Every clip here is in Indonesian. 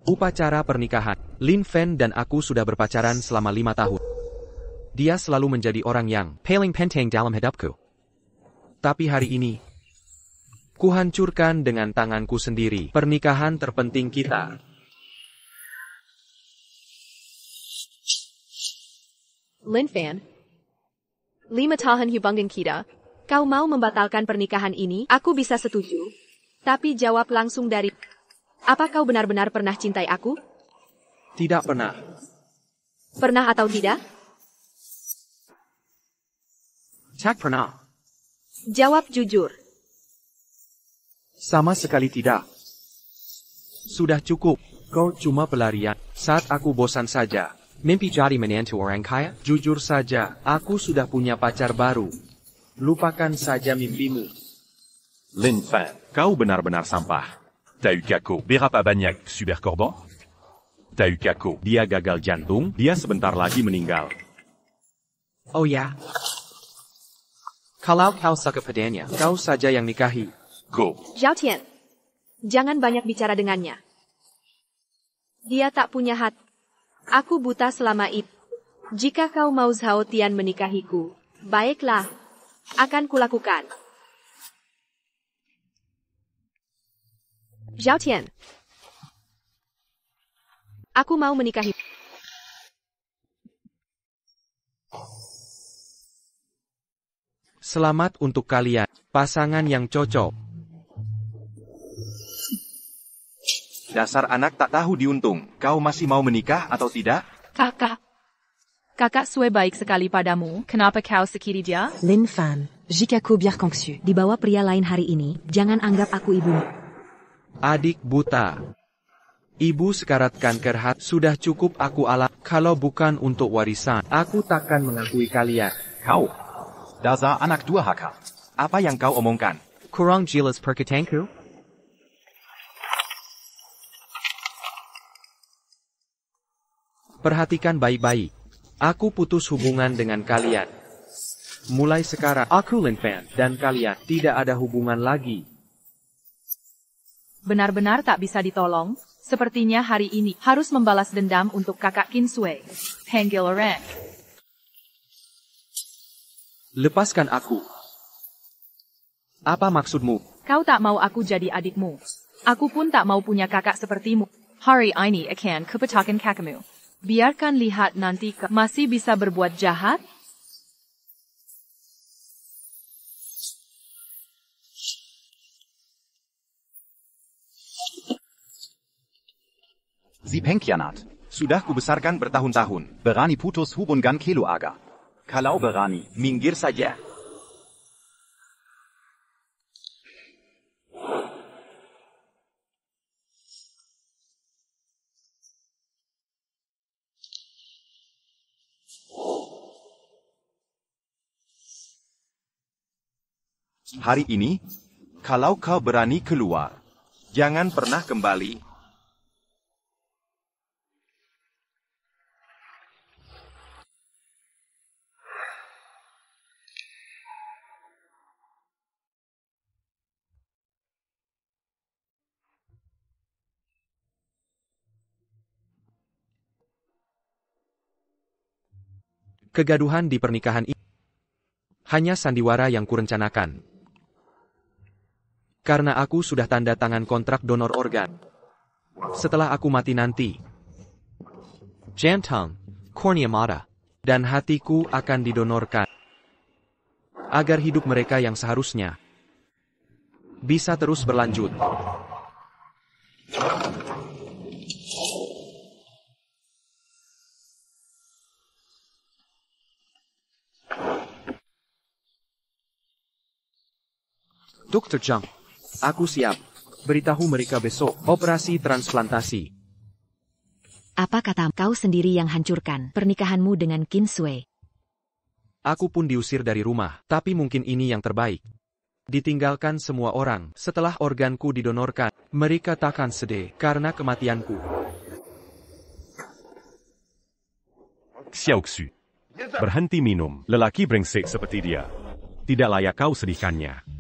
Upacara pernikahan. Lin Fan dan aku sudah berpacaran selama 5 tahun. Dia selalu menjadi orang yang paling penting dalam hidupku. Tapi hari ini, kuhancurkan dengan tanganku sendiri pernikahan terpenting kita. Lin Fan, 5 tahun hubungan kita. Kau mau membatalkan pernikahan ini? Aku bisa setuju. Tapi jawab langsung dari... Apa kau benar-benar pernah cintai aku? Tidak pernah. Pernah atau tidak? Tak pernah. Jawab jujur. Sama sekali tidak. Sudah cukup. Kau cuma pelarian. Saat aku bosan saja. Mimpi jadi menantu orang kaya? Jujur saja, aku sudah punya pacar baru. Lupakan saja mimpimu. Lin Fan, kau benar-benar sampah. T'as eu Kako, berapa banyak super korban? T'as eu Kako, dia gagal jantung, dia sebentar lagi meninggal. Oh ya? Kalau kau suka padanya, kau saja yang nikahi. Go. Zhao Tian, jangan banyak bicara dengannya. Dia tak punya hati. Aku buta selama itu. Jika kau mau Zhao Tian menikahiku, baiklah, akan kulakukan. Zhao Tian, aku mau menikahi. Selamat untuk kalian, pasangan yang cocok. Dasar anak tak tahu diuntung. Kau masih mau menikah atau tidak? Kakak Sue baik sekali padamu, kenapa kau sakiti dia? Lin Fan, Jikaku biar kongsu. Dibawa pria lain hari ini, jangan anggap aku ibumu. Adik buta. Ibu sekarat kanker hati. Sudah cukup aku alami. Kalau bukan untuk warisan, aku takkan mengakui kalian. Kau. Dasar anak durhaka. Apa yang kau omongkan? Kurang jelas perkataanku? Perhatikan baik-baik. Aku putus hubungan dengan kalian. Mulai sekarang, aku Lin Fan dan kalian tidak ada hubungan lagi. Benar-benar tak bisa ditolong, sepertinya hari ini harus membalas dendam untuk kakak Qin Sui. Panggil orang. Lepaskan aku. Apa maksudmu? Kau tak mau aku jadi adikmu. Aku pun tak mau punya kakak sepertimu. Hari ini akan kupatahkan kakamu. Biarkan lihat nanti masih bisa berbuat jahat. Si pengkhianat. Sudah kubesarkan bertahun-tahun. Berani putus hubungan keluarga. Kalau berani, minggir saja. Hari ini, kalau kau berani keluar, jangan pernah kembali. Kegaduhan di pernikahan ini hanya sandiwara yang kurencanakan. Karena aku sudah tanda tangan kontrak donor organ. Setelah aku mati nanti, jantung, kornea mata, dan hatiku akan didonorkan. Agar hidup mereka yang seharusnya bisa terus berlanjut. Dr. Zhang, aku siap. Beritahu mereka besok, operasi transplantasi. Apa kata kau sendiri yang hancurkan pernikahanmu dengan Qin Sui? Aku pun diusir dari rumah, tapi mungkin ini yang terbaik. Ditinggalkan semua orang, setelah organku didonorkan, mereka takkan sedih karena kematianku. Xiaoxu. Berhenti minum, lelaki brengsek seperti dia. Tidak layak kau sedihkannya.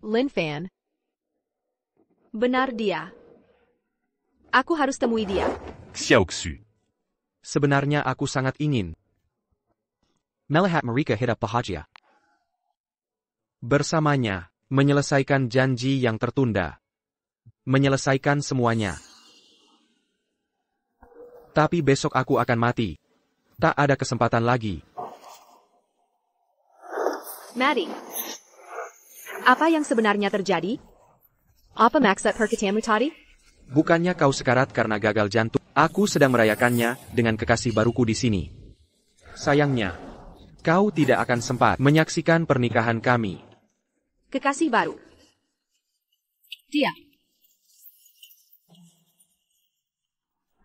Lin Fan, benar dia. Aku harus temui dia. Xiaoxu. Sebenarnya aku sangat ingin melihat mereka hidup bahagia. Bersamanya, menyelesaikan janji yang tertunda. Menyelesaikan semuanya. Tapi besok aku akan mati. Tak ada kesempatan lagi. Maddie. Apa yang sebenarnya terjadi? Apa maksud perkataanmu tadi? Bukannya kau sekarat karena gagal jantung. Aku sedang merayakannya dengan kekasih baruku di sini. Sayangnya, kau tidak akan sempat menyaksikan pernikahan kami. Kekasih baru. Dia.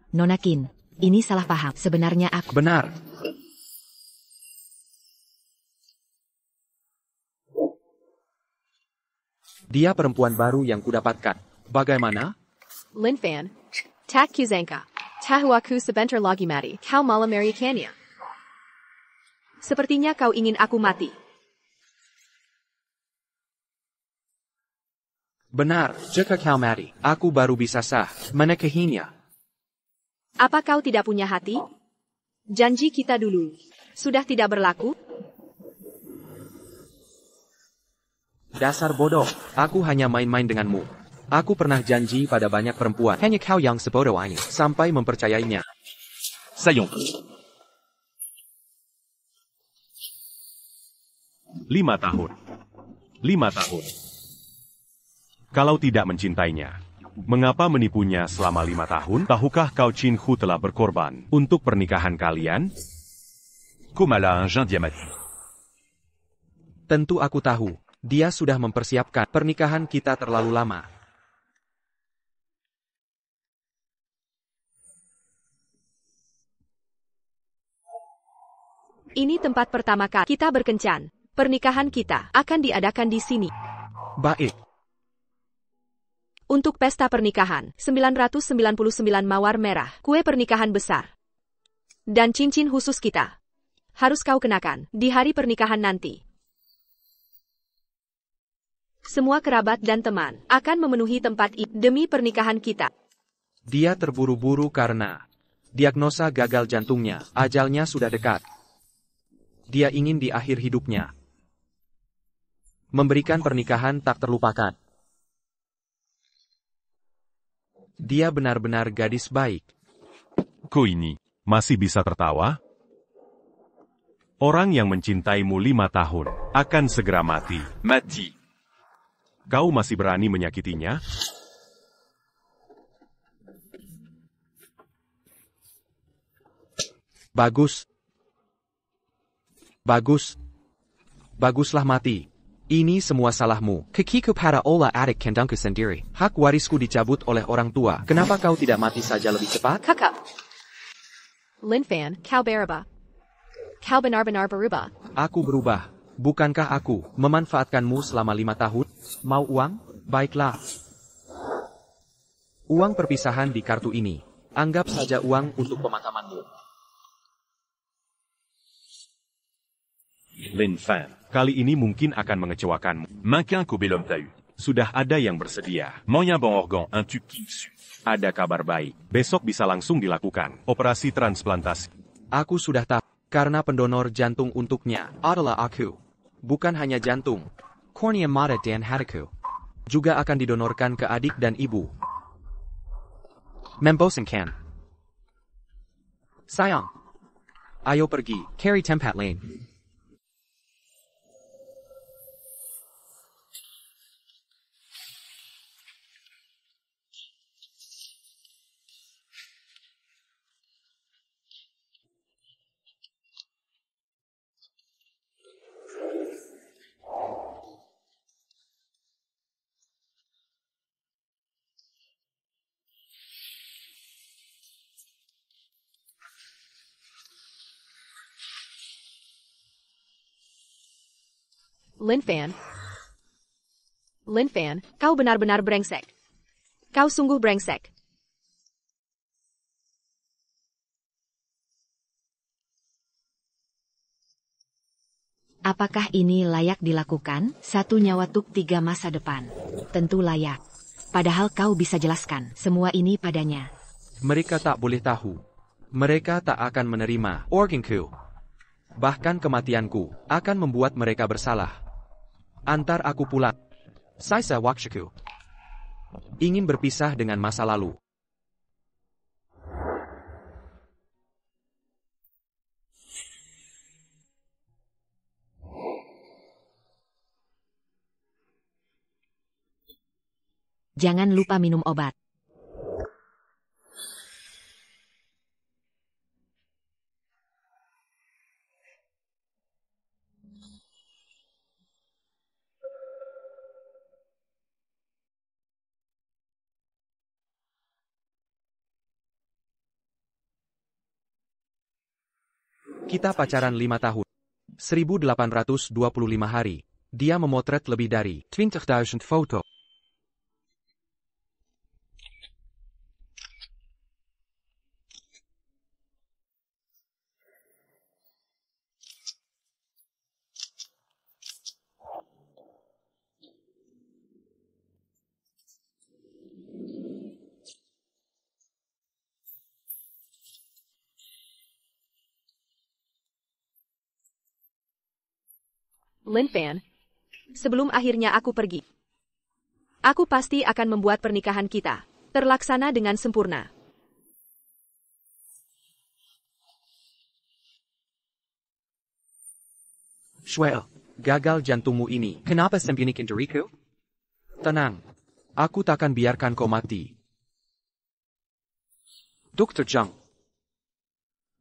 Nona Qin, ini salah paham. Sebenarnya aku... Benar. Dia perempuan baru yang kudapatkan. Bagaimana? Lin Fan. Tak kuzangka. Tahu aku sebentar lagi mati. Kau malah meriakannya. Sepertinya kau ingin aku mati. Benar, jika kau mati, aku baru bisa sah menikahinya. Apa kau tidak punya hati? Janji kita dulu. Sudah tidak berlaku? Dasar bodoh, aku hanya main-main denganmu. Aku pernah janji pada banyak perempuan. Hanya kau yang sebodoh ini, sampai mempercayainya. Sayong. 5 tahun. 5 tahun. Kalau tidak mencintainya, mengapa menipunya selama 5 tahun? Tahukah kau Qin Hu telah berkorban untuk pernikahan kalian? Kumala un diamati. Tentu aku tahu, dia sudah mempersiapkan pernikahan kita terlalu lama. Ini tempat pertama kali kita berkencan. Pernikahan kita akan diadakan di sini. Baik. Untuk pesta pernikahan, 999 mawar merah, kue pernikahan besar. Dan cincin khusus kita. Harus kau kenakan di hari pernikahan nanti. Semua kerabat dan teman akan memenuhi tempat ini demi pernikahan kita. Dia terburu-buru karena diagnosa gagal jantungnya, ajalnya sudah dekat. Dia ingin di akhir hidupnya memberikan pernikahan tak terlupakan. Dia benar-benar gadis baik. Kau ini masih bisa tertawa? Orang yang mencintaimu 5 tahun akan segera mati. Mati. Kau masih berani menyakitinya? Bagus. Bagus. Baguslah mati. Ini semua salahmu. Kakiku pada olah adik kandangku sendiri. Hak warisku dicabut oleh orang tua. Kenapa kau tidak mati saja lebih cepat? Kakak. Lin Fan, kau berubah. Kau benar-benar berubah. Aku berubah. Bukankah aku memanfaatkanmu selama 5 tahun? Mau uang? Baiklah. Uang perpisahan di kartu ini. Anggap saja uang untuk pemakamanmu. Lin Fan, kali ini mungkin akan mengecewakanmu. Makin ku belum tahu. Sudah ada yang bersedia. Maunya bon organ, un tube su. Ada kabar baik. Besok bisa langsung dilakukan operasi transplantasi. Aku sudah tahu. Karena pendonor jantung untuknya adalah aku. Bukan hanya jantung. Kornea mata dan hatiku juga akan didonorkan ke adik dan ibu. Membosankan. Sayang. Ayo pergi, cari tempat lain. Lin Fan. Lin Fan, kau benar-benar brengsek. Kau sungguh brengsek. Apakah ini layak dilakukan? 1 nyawa tuk 3 masa depan. Tentu layak. Padahal kau bisa jelaskan semua ini padanya. Mereka tak boleh tahu. Mereka tak akan menerima organku. Bahkan kematianku akan membuat mereka bersalah. Antar aku pulang. Saya waktuku. Ingin berpisah dengan masa lalu. Jangan lupa minum obat. Kita pacaran 5 tahun. 1825 hari. Dia memotret lebih dari 20.000 foto. Lin Fan, sebelum akhirnya aku pergi, aku pasti akan membuat pernikahan kita terlaksana dengan sempurna. Shwell, gagal jantungmu ini. Kenapa sembunyikan diriku? Tenang, aku takkan biarkan kau mati. Dr. Zhang,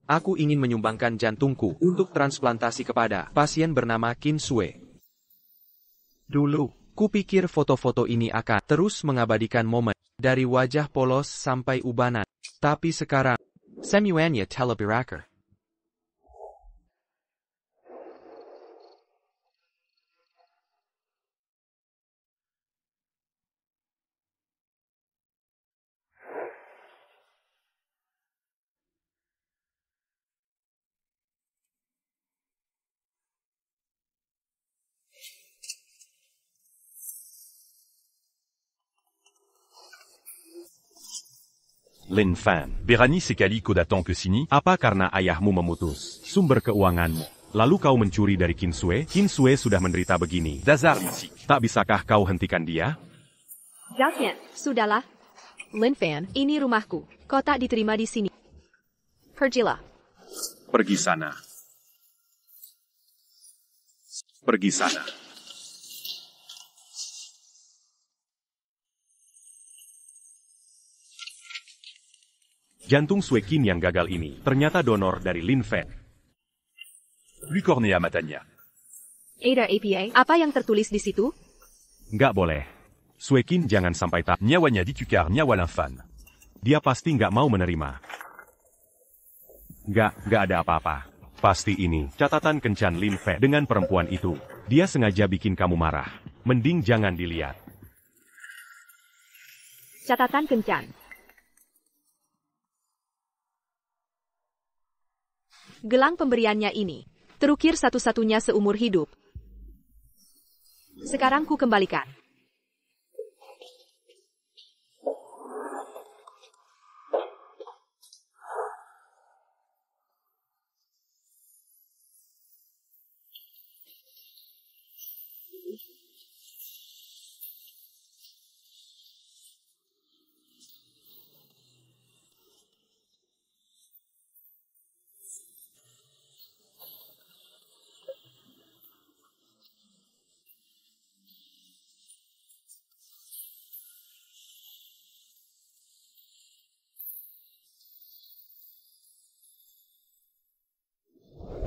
aku ingin menyumbangkan jantungku untuk transplantasi kepada pasien bernama Qin Sui. Dulu, kupikir foto-foto ini akan terus mengabadikan momen dari wajah polos sampai ubanan. Tapi sekarang, semuanya telah berakhir. Lin Fan, berani sekali kau datang ke sini? Apa karena ayahmu memutus sumber keuanganmu? Lalu kau mencuri dari Qin Sui? Qin Sui sudah menderita begini. Dasar licik. Tak bisakah kau hentikan dia? Jalkian, sudahlah. Lin Fan, ini rumahku. Kau tak diterima di sini. Pergilah. Pergi sana. Pergi sana. Jantung Sui Qin yang gagal ini ternyata donor dari Lin Fan. Cornea matanya. Ada APA, apa yang tertulis di situ? Nggak boleh. Sui Qin jangan sampai tak. Nyawanya ditukar nyawa Lin Fan. Dia pasti nggak mau menerima. Nggak ada apa-apa. Pasti ini catatan kencan Lin Fan dengan perempuan itu. Dia sengaja bikin kamu marah. Mending jangan dilihat. Catatan kencan. Gelang pemberiannya ini terukir satu-satunya seumur hidup. Sekarang ku kembalikan.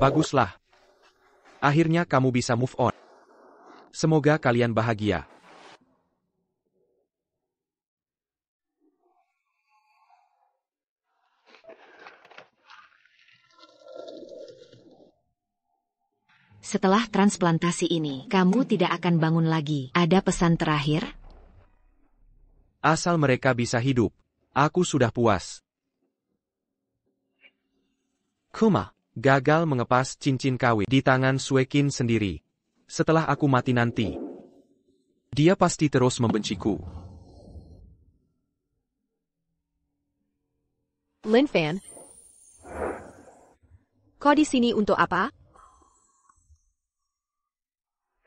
Baguslah. Akhirnya kamu bisa move on. Semoga kalian bahagia. Setelah transplantasi ini, kamu tidak akan bangun lagi. Ada pesan terakhir? Asal mereka bisa hidup, aku sudah puas. Kuma gagal mengepas cincin kawin di tangan Sui Qin sendiri. Setelah aku mati nanti, dia pasti terus membenciku. Lin Fan, kau di sini untuk apa?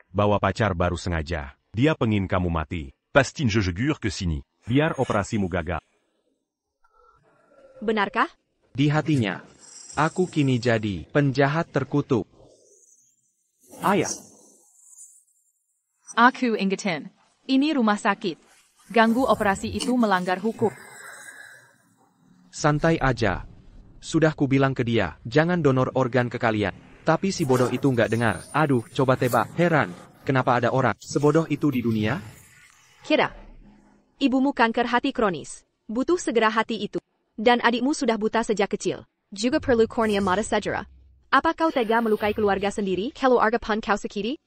Bawa pacar baru sengaja. Dia pengin kamu mati. Pastine, je jure que Sini. Biar operasimu gagal. Benarkah? Di hatinya, aku kini jadi penjahat terkutuk. Ayah, Aku ingetin. Ini rumah sakit. Ganggu operasi itu melanggar hukum. santai aja. Sudah kubilang ke dia, jangan donor organ ke kalian. Tapi si bodoh itu nggak dengar. Aduh, coba tebak. Heran, kenapa ada orang sebodoh itu di dunia? Kira, ibumu kanker hati kronis. Butuh segera hati itu. Dan adikmu sudah buta sejak kecil. Juga perlu kornea mata segera. Apa kau tega melukai keluarga sendiri? Keluarga pun kau sakiti?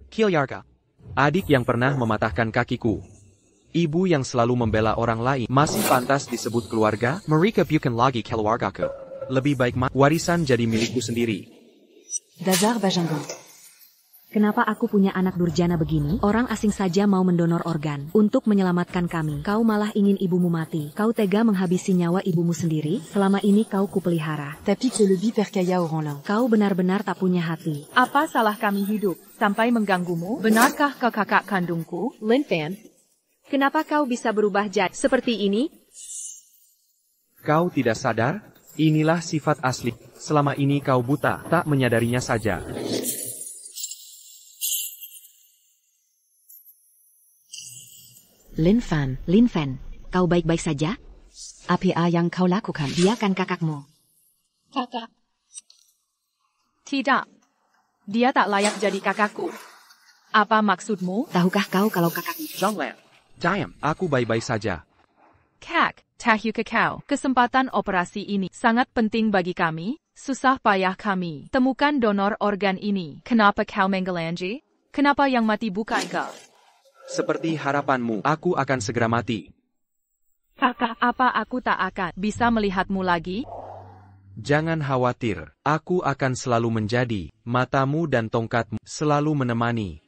Kilyarga, adik yang pernah mematahkan kakiku. Ibu yang selalu membela orang lain masih pantas disebut keluarga? Mereka bukan lagi keluargaku. Lebih baik warisan jadi milikku sendiri. Dazar Bajangan. Kenapa aku punya anak durjana begini? Orang asing saja mau mendonor organ untuk menyelamatkan kami. Kau malah ingin ibumu mati. Kau tega menghabisi nyawa ibumu sendiri. Selama ini kau kupelihara. Tapi que le bi percaya orang. Kau benar-benar tak punya hati. Apa salah kami hidup sampai mengganggumu? Benarkah kau kakak kandungku? Lin Fan, kenapa kau bisa berubah jadi seperti ini? Kau tidak sadar? Inilah sifat asli. Selama ini kau buta, tak menyadarinya saja. Lin Fan, kau baik-baik saja? Apa yang kau lakukan? Dia kan kakakmu. Kakak. Tidak. Dia tak layak jadi kakakku. Apa maksudmu? Tahukah kau kalau kakakmu? Zhonglan, diam. Aku baik-baik saja. Kak, tahu kau. Kesempatan operasi ini sangat penting bagi kami. Susah payah kami temukan donor organ ini. Kenapa kau menggelanji? Kenapa yang mati bukan kau? Seperti harapanmu, aku akan segera mati. Kakak, apa aku tak akan bisa melihatmu lagi? Jangan khawatir, aku akan selalu menjadi matamu dan tongkatmu, selalu menemani.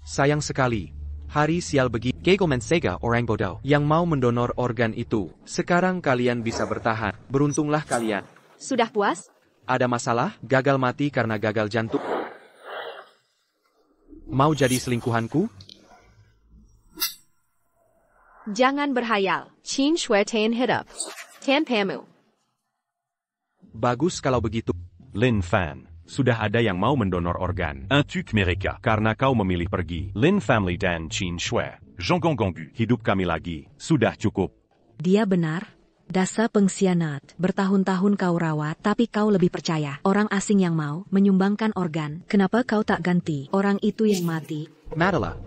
Sayang sekali, hari sial bagi Kegomen Sega orang bodoh yang mau mendonor organ itu. Sekarang kalian bisa bertahan, beruntunglah kalian. Sudah puas? Ada masalah? Gagal mati karena gagal jantung. Mau jadi selingkuhanku? Jangan berhayal. Chin Shui Tan Hidup. Tan Pamu. Bagus kalau begitu. Lin Fan, sudah ada yang mau mendonor organ. Un tuc mereka. Karena kau memilih pergi. Lin Family dan Qin Shui. Jean Gongongu. Hidup kami lagi. Sudah cukup. Dia benar. Dasar pengkhianat. Bertahun-tahun kau rawat, tapi kau lebih percaya. Orang asing yang mau menyumbangkan organ. Kenapa kau tak ganti orang itu yang mati? Madala.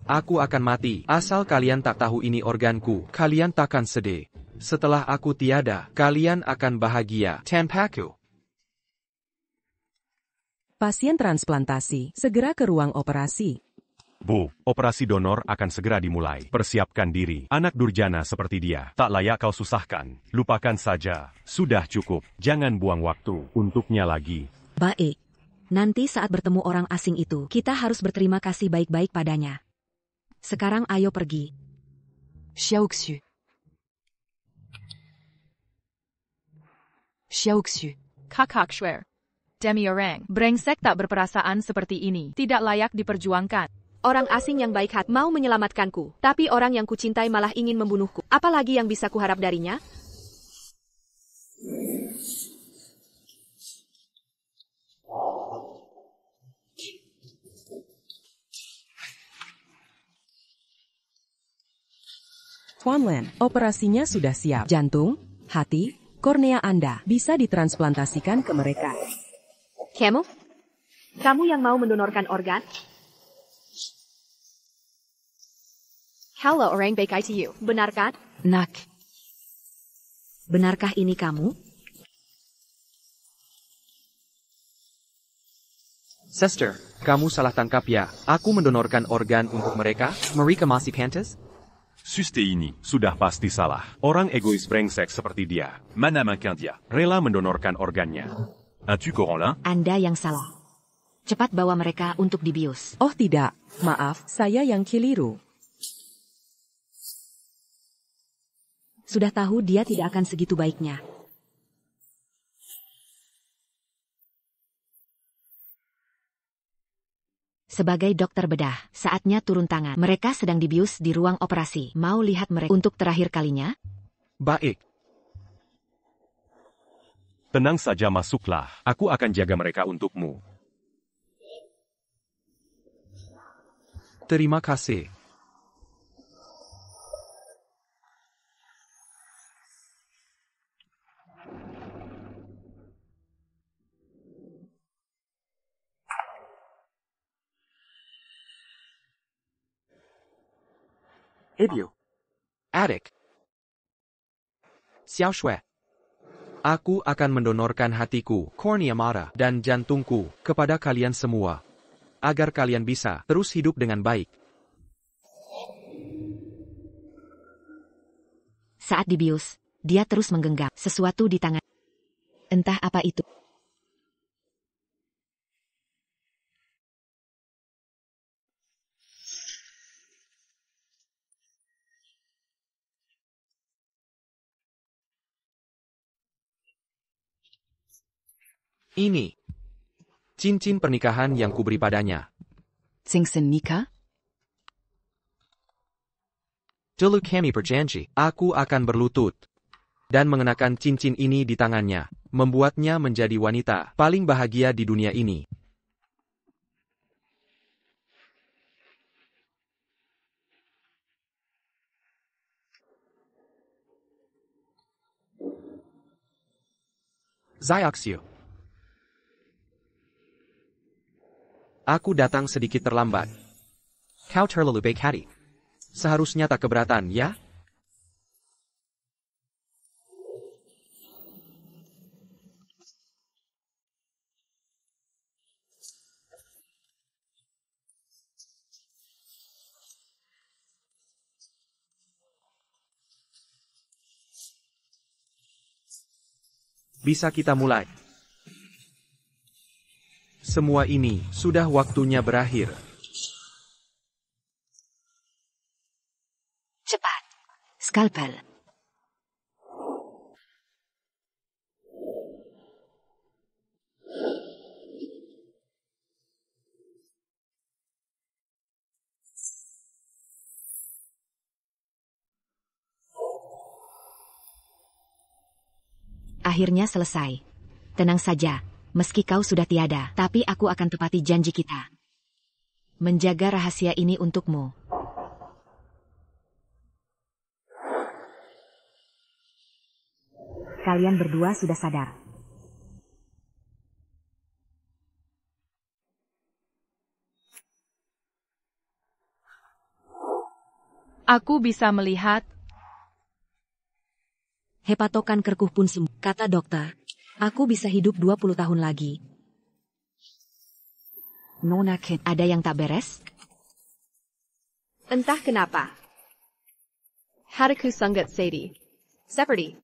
Aku akan mati. Asal kalian tak tahu ini organku, kalian takkan sedih. Setelah aku tiada, kalian akan bahagia. Tanpaku. Pasien transplantasi, segera ke ruang operasi. Bu, operasi donor akan segera dimulai. Persiapkan diri. Anak durjana seperti dia. Tak layak kau susahkan. Lupakan saja. Sudah cukup. Jangan buang waktu untuknya lagi. Baik. Nanti saat bertemu orang asing itu, kita harus berterima kasih baik-baik padanya. Sekarang ayo pergi. Xiaoxiu. Xiaoxiu. Kakak Shui. Demi orang, brengsek tak berperasaan seperti ini. Tidak layak diperjuangkan. Orang asing yang baik hati mau menyelamatkanku, tapi orang yang kucintai malah ingin membunuhku. Apalagi yang bisa kuharap darinya? Tuan Lin, operasinya sudah siap. Jantung, hati, kornea Anda bisa ditransplantasikan ke mereka. Kamu? Kamu yang mau mendonorkan organ? Halo orang baik ITU, benarkah? Nak. Benarkah ini kamu? Sister, kamu salah tangkap ya. Aku mendonorkan organ untuk mereka. Mereka masih pantas? Suste ini sudah pasti salah. Orang egois brengsek seperti dia. Mana Makindia. Rela mendonorkan organnya. Un tuc Coraline. Anda yang salah. Cepat bawa mereka untuk dibius. Oh tidak, maaf, saya yang keliru. Sudah tahu dia tidak akan segitu baiknya. Sebagai dokter bedah, saatnya turun tangan. Mereka sedang dibius di ruang operasi. Mau lihat mereka untuk terakhir kalinya? Baik. Tenang saja, masuklah. Aku akan jaga mereka untukmu. Terima kasih. Ibu. Adik. Xiao Shui. Aku akan mendonorkan hatiku, kornea mata, dan jantungku kepada kalian semua, agar kalian bisa terus hidup dengan baik. Saat dibius, dia terus menggenggam sesuatu di tangan. Entah apa itu. Ini cincin pernikahan yang kuberi padanya. Tsingsen nikah? Dulu kami berjanji, aku akan berlutut dan mengenakan cincin ini di tangannya, membuatnya menjadi wanita paling bahagia di dunia ini. Xiaoxiu. Aku datang sedikit terlambat. Kau terlalu baik hati. Seharusnya tak keberatan, ya? Bisa kita mulai. Semua ini sudah waktunya berakhir. Cepat. Skalpel. Akhirnya selesai. Tenang saja, meski kau sudah tiada, tapi aku akan tepati janji kita. Menjaga rahasia ini untukmu. Kalian berdua sudah sadar. Aku bisa melihat. Hepatokan kerkuh pun sembuh, kata dokter. Aku bisa hidup 20 tahun lagi. Nona Kid. Ada yang tak beres? Entah kenapa. Hatiku sangat sedih. Seperti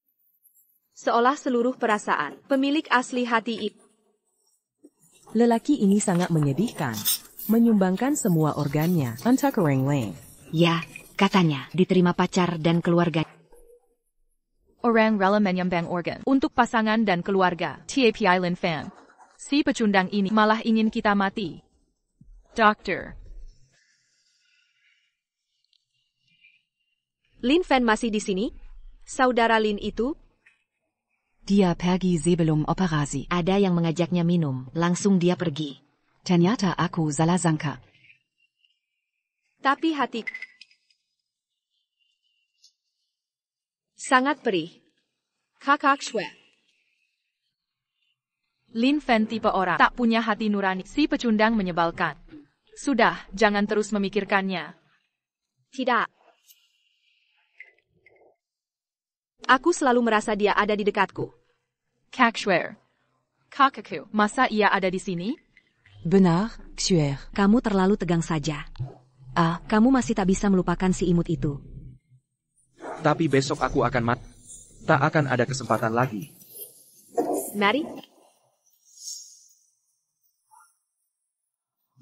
seolah seluruh perasaan pemilik asli hati itu. Lelaki ini sangat menyedihkan. Menyumbangkan semua organnya. Antakarang Lang. Ya, katanya diterima pacar dan keluarga. Orang rela menyumbang organ untuk pasangan dan keluarga. TAPI Lin Fan. Si pecundang ini malah ingin kita mati. Dokter. Lin Fan masih di sini? Saudara Lin itu? Dia pergi sebelum operasi. Ada yang mengajaknya minum, langsung dia pergi. Ternyata aku salah sangka. Tapi hati sangat perih. Kakak Shui. Lin Fan tipe orang tak punya hati nurani. Si pecundang menyebalkan. Sudah, jangan terus memikirkannya. Tidak. Aku selalu merasa dia ada di dekatku. Kak Shui. Kakakku, masa ia ada di sini? Benar, Xuer. Kamu terlalu tegang saja. Kamu masih tak bisa melupakan si imut itu. Tapi besok aku akan mati. Tak akan ada kesempatan lagi. Mari.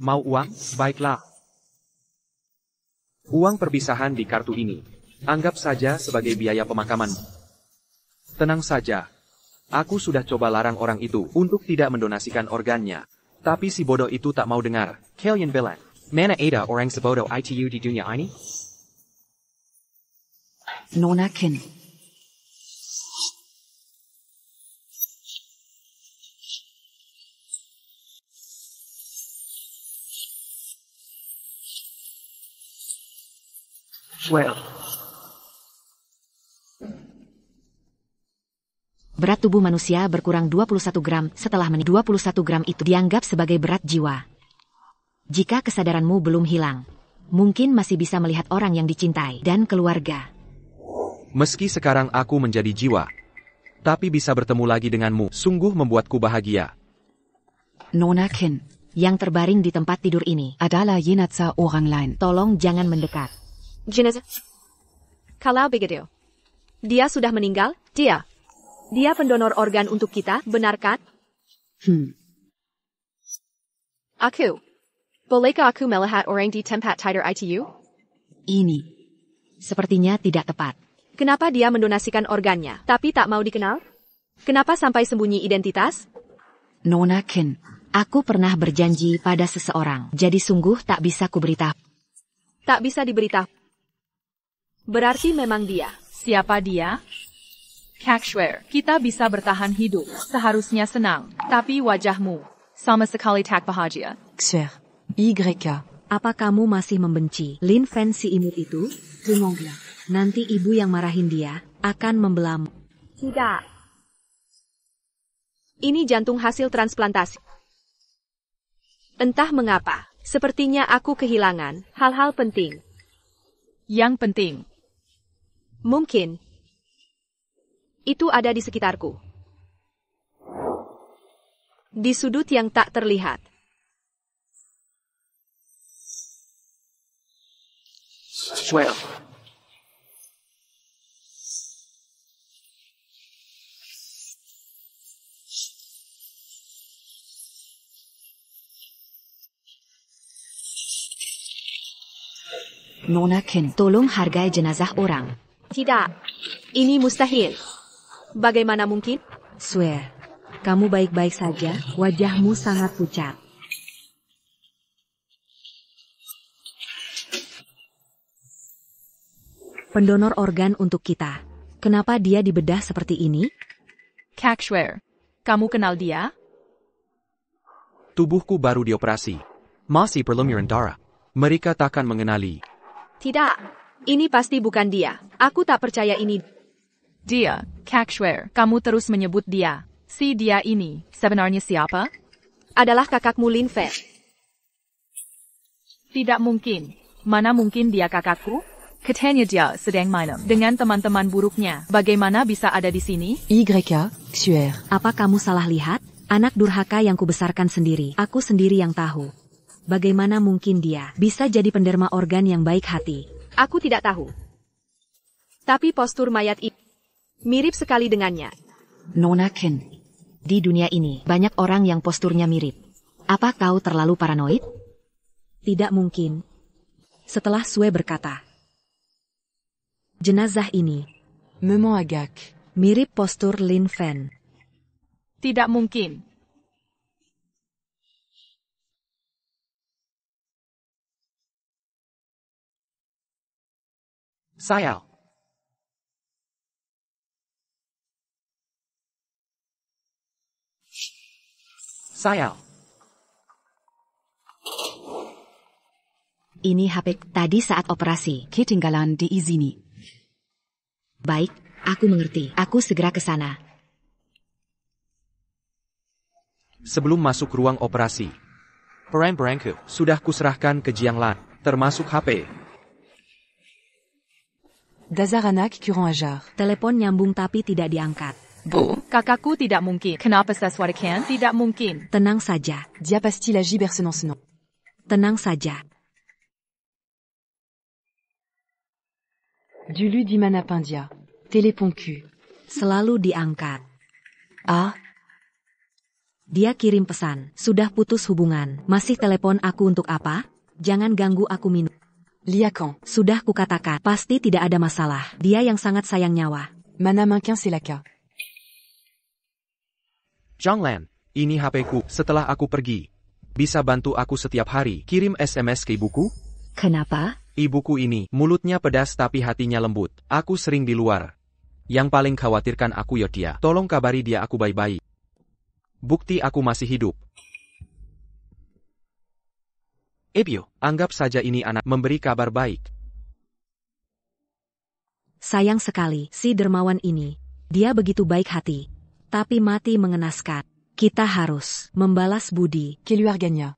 Mau uang? Baiklah. Uang perpisahan di kartu ini. Anggap saja sebagai biaya pemakaman. Tenang saja. Aku sudah coba larang orang itu untuk tidak mendonasikan organnya. Tapi si bodoh itu tak mau dengar. Kalian bilang, mana ada orang sebodoh itu di dunia ini? Nona Kin. Well. Berat tubuh manusia berkurang 21 gram setelah 21 gram itu dianggap sebagai berat jiwa. Jika kesadaranmu belum hilang, mungkin masih bisa melihat orang yang dicintai dan keluarga. Meski sekarang aku menjadi jiwa, tapi bisa bertemu lagi denganmu sungguh membuatku bahagia. Nona Kin. Yang terbaring di tempat tidur ini adalah jenazah orang lain. Tolong jangan mendekat. Jenazah. Kalau begitu, dia sudah meninggal? Dia pendonor organ untuk kita, benar kan? Bolehkah aku melihat orang di tempat tidur itu? Ini sepertinya tidak tepat. Kenapa dia mendonasikan organnya, tapi tak mau dikenal? Kenapa sampai sembunyi identitas? Nona Kin. Aku pernah berjanji pada seseorang, jadi sungguh tak bisa kuberitahu. Tak bisa diberitahu. Berarti memang dia. Siapa dia? Kakshwer, kita bisa bertahan hidup. Seharusnya senang. Tapi wajahmu sama sekali tak bahagia. Xuer. YK. Apa kamu masih membenci Lin Fen si imut itu? Demongla. Nanti ibu yang marahin dia akan membelamu. Tidak. Ini jantung hasil transplantasi. Entah mengapa, sepertinya aku kehilangan hal-hal penting. Yang penting. Mungkin itu ada di sekitarku. Di sudut yang tak terlihat. Well. Nona Kin. Tolong hargai jenazah orang. Tidak. Ini mustahil. Bagaimana mungkin? Swear. Kamu baik-baik saja, wajahmu sangat pucat. Pendonor organ untuk kita. Kenapa dia dibedah seperti ini? Kakshwer, kamu kenal dia? Tubuhku baru dioperasi. Masih perlu darah. Mereka takkan mengenali. Tidak. Ini pasti bukan dia. Aku tak percaya ini. Dia, Kakshwer, kamu terus menyebut dia. Si dia ini, sebenarnya siapa? Adalah kakakmu Lin Fen. Tidak mungkin. Mana mungkin dia kakakku? Katanya dia sedang main dengan teman-teman buruknya. Bagaimana bisa ada di sini? YK. Xuer. Apa kamu salah lihat? Anak durhaka yang kubesarkan sendiri. Aku sendiri yang tahu. Bagaimana mungkin dia bisa jadi penderma organ yang baik hati? Aku tidak tahu. Tapi postur mayat itu mirip sekali dengannya. Nona Kin. Di dunia ini, banyak orang yang posturnya mirip. Apa kau terlalu paranoid? Tidak mungkin. Setelah Sue berkata, jenazah ini Maman Agak. mirip postur Lin Fen. Tidak mungkin. Sayal. Sayal. Ini HP tadi saat operasi. Ketinggalan di sini. Baik, aku mengerti. Aku segera ke sana. Sebelum masuk ruang operasi, barang-barangku sudah kuserahkan ke Jiang Lan, termasuk HP. Dazaranak Kurang Ajar. Telepon nyambung tapi tidak diangkat. Bu, kakakku tidak mungkin. Kenapa sesuatu kan? Tidak mungkin. Tenang saja. Dia pasti lagi bersenang-senang. Tenang saja. Dulu di mana Pandia. Telepon Q. Selalu diangkat. Ah. Dia kirim pesan. Sudah putus hubungan. Masih telepon aku untuk apa? Jangan ganggu aku minum. Liacan. Sudah kukatakan, pasti tidak ada masalah. Dia yang sangat sayang nyawa. Mana Mankin Selaka. Zhanglan, ini HP-ku setelah aku pergi. Bisa bantu aku setiap hari kirim SMS ke ibuku? Kenapa? Ibuku ini, mulutnya pedas tapi hatinya lembut. Aku sering di luar. Yang paling khawatirkan aku ya dia. Tolong kabari dia aku baik-baik. Bukti aku masih hidup. Ebyo, anggap saja ini anak memberi kabar baik. Sayang sekali, si dermawan ini. Dia begitu baik hati. Tapi mati mengenaskan. Kita harus membalas budi. Que lui Argania.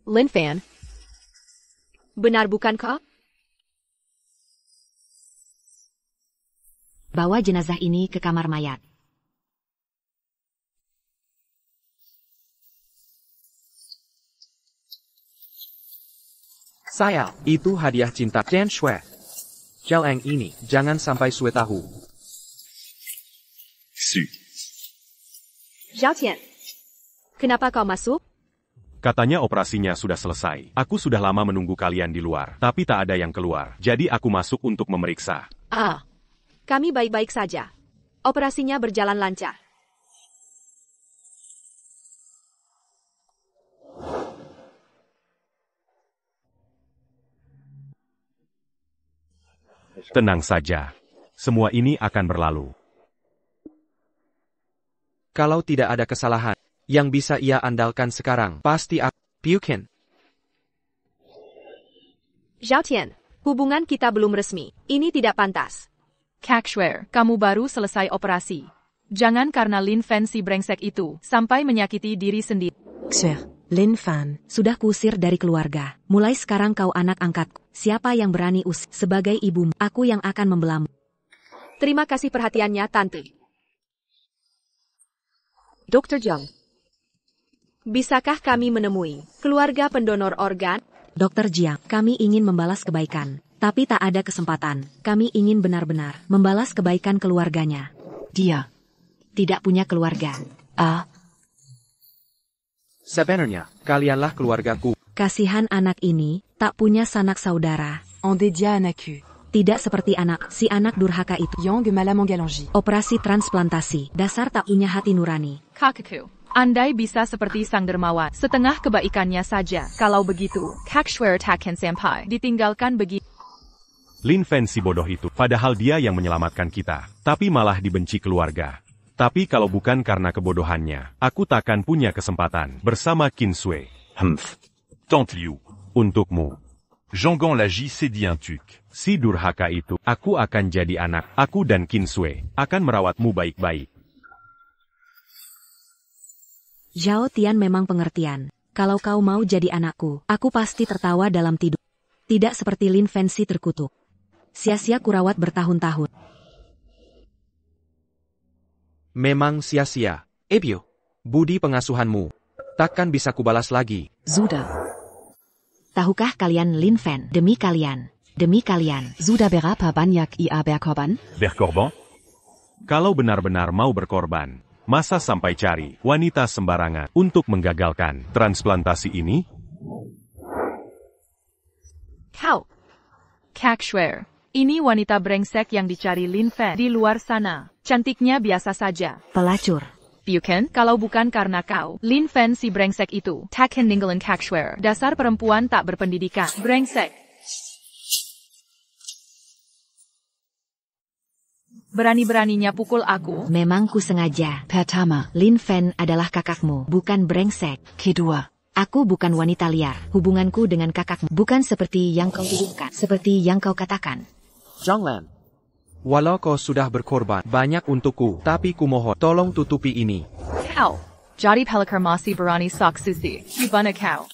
Lin Fan. Benar bukan kau? Bawa jenazah ini ke kamar mayat. Sayang, itu hadiah cinta Chen Shui. Jaleng ini, jangan sampai Sue tahu. Su. Zhao Tian. Kenapa kau masuk? Katanya operasinya sudah selesai. Aku sudah lama menunggu kalian di luar, tapi tak ada yang keluar. Jadi aku masuk untuk memeriksa. Kami baik-baik saja. Operasinya berjalan lancar. Tenang saja. Semua ini akan berlalu. Kalau tidak ada kesalahan, yang bisa ia andalkan sekarang, pasti aku. Pyukin. Zhao Tian, hubungan kita belum resmi. Ini tidak pantas. Kak Shuer, kamu baru selesai operasi. Jangan karena Lin Fan si brengsek itu, sampai menyakiti diri sendiri. Xue, Lin Fan, sudah kusir dari keluarga. Mulai sekarang kau anak angkatku. Siapa yang berani sebagai ibumu, aku yang akan membelamu. Terima kasih perhatiannya, Tante. Dr. Zhang. Bisakah kami menemui keluarga pendonor organ? Dr. Jiang, kami ingin membalas kebaikan. Tapi tak ada kesempatan. Kami ingin benar-benar membalas kebaikan keluarganya. Dia. Tidak punya keluarga. Sebenarnya, kalianlah keluargaku. Kasihan anak ini, tak punya sanak saudara. En dédia Anaku. Tidak seperti anak, si anak durhaka itu. Yang Malamangalangi. Operasi transplantasi, dasar tak punya hati nurani. Kakaku, andai bisa seperti sang dermawan, setengah kebaikannya saja. Kalau begitu, Kak Shuer takkan sampai ditinggalkan begitu. Lin Fan si bodoh itu, padahal dia yang menyelamatkan kita. Tapi malah dibenci keluarga. Tapi kalau bukan karena kebodohannya, aku takkan punya kesempatan bersama Qin Sui. Tante Liu. Untukmu. Zhanggan Laji s'est dit un truc. Si durhaka itu, aku akan jadi anak. Aku dan Qin Sui akan merawatmu baik-baik. Zhao Tian memang pengertian. Kalau kau mau jadi anakku, aku pasti tertawa dalam tidur. Tidak seperti Lin Fan si terkutuk. Sia-sia kurawat bertahun-tahun. Memang sia-sia. Ebyo, budi pengasuhanmu. Takkan bisa kubalas lagi. Sudah. Tahukah kalian Lin Fan, demi kalian. Demi kalian. Sudah berapa banyak ia berkorban? Berkorban? Kalau benar-benar mau berkorban, masa sampai cari wanita sembarangan untuk menggagalkan transplantasi ini? Kau. Kak Shuer, ini wanita brengsek yang dicari Lin Fan di luar sana. Cantiknya biasa saja. Pelacur. Bukan, kalau bukan karena kau, Lin Fan si brengsek itu, takkan ninggalin Kak Shuer. Dasar perempuan tak berpendidikan. Brengsek. Berani-beraninya pukul aku. Memang ku sengaja. Pertama, Lin Fan adalah kakakmu, bukan brengsek. kedua, Aku bukan wanita liar. Hubunganku dengan kakakmu bukan seperti yang kau tuduhkan, seperti yang kau katakan. Zhanglan. Walau kau sudah berkorban banyak untukku, tapi kumohon tolong tutupi ini. Kau. Jadi pelakar masih berani sak susi. Gimana kau?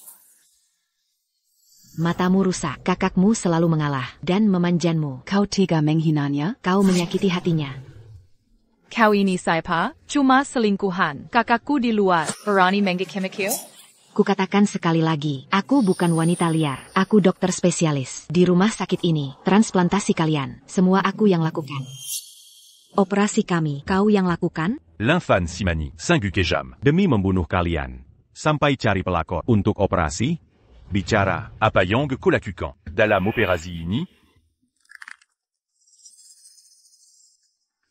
Matamu rusak, kakakmu selalu mengalah dan memanjanmu. kau tega menghinanya? Kau menyakiti hatinya. Kau ini siapa? Cuma selingkuhan. Kakakku di luar. Berani menggigit. Kukatakan sekali lagi, aku bukan wanita liar. Aku dokter spesialis. Di rumah sakit ini, transplantasi kalian, semua aku yang lakukan. Operasi kami, kau yang lakukan? L'Infan Simani, Singu Kejam. Demi membunuh kalian. Sampai cari pelakor untuk operasi? Bicara. Apa Yang Kolakukan. Dalam operasi ini,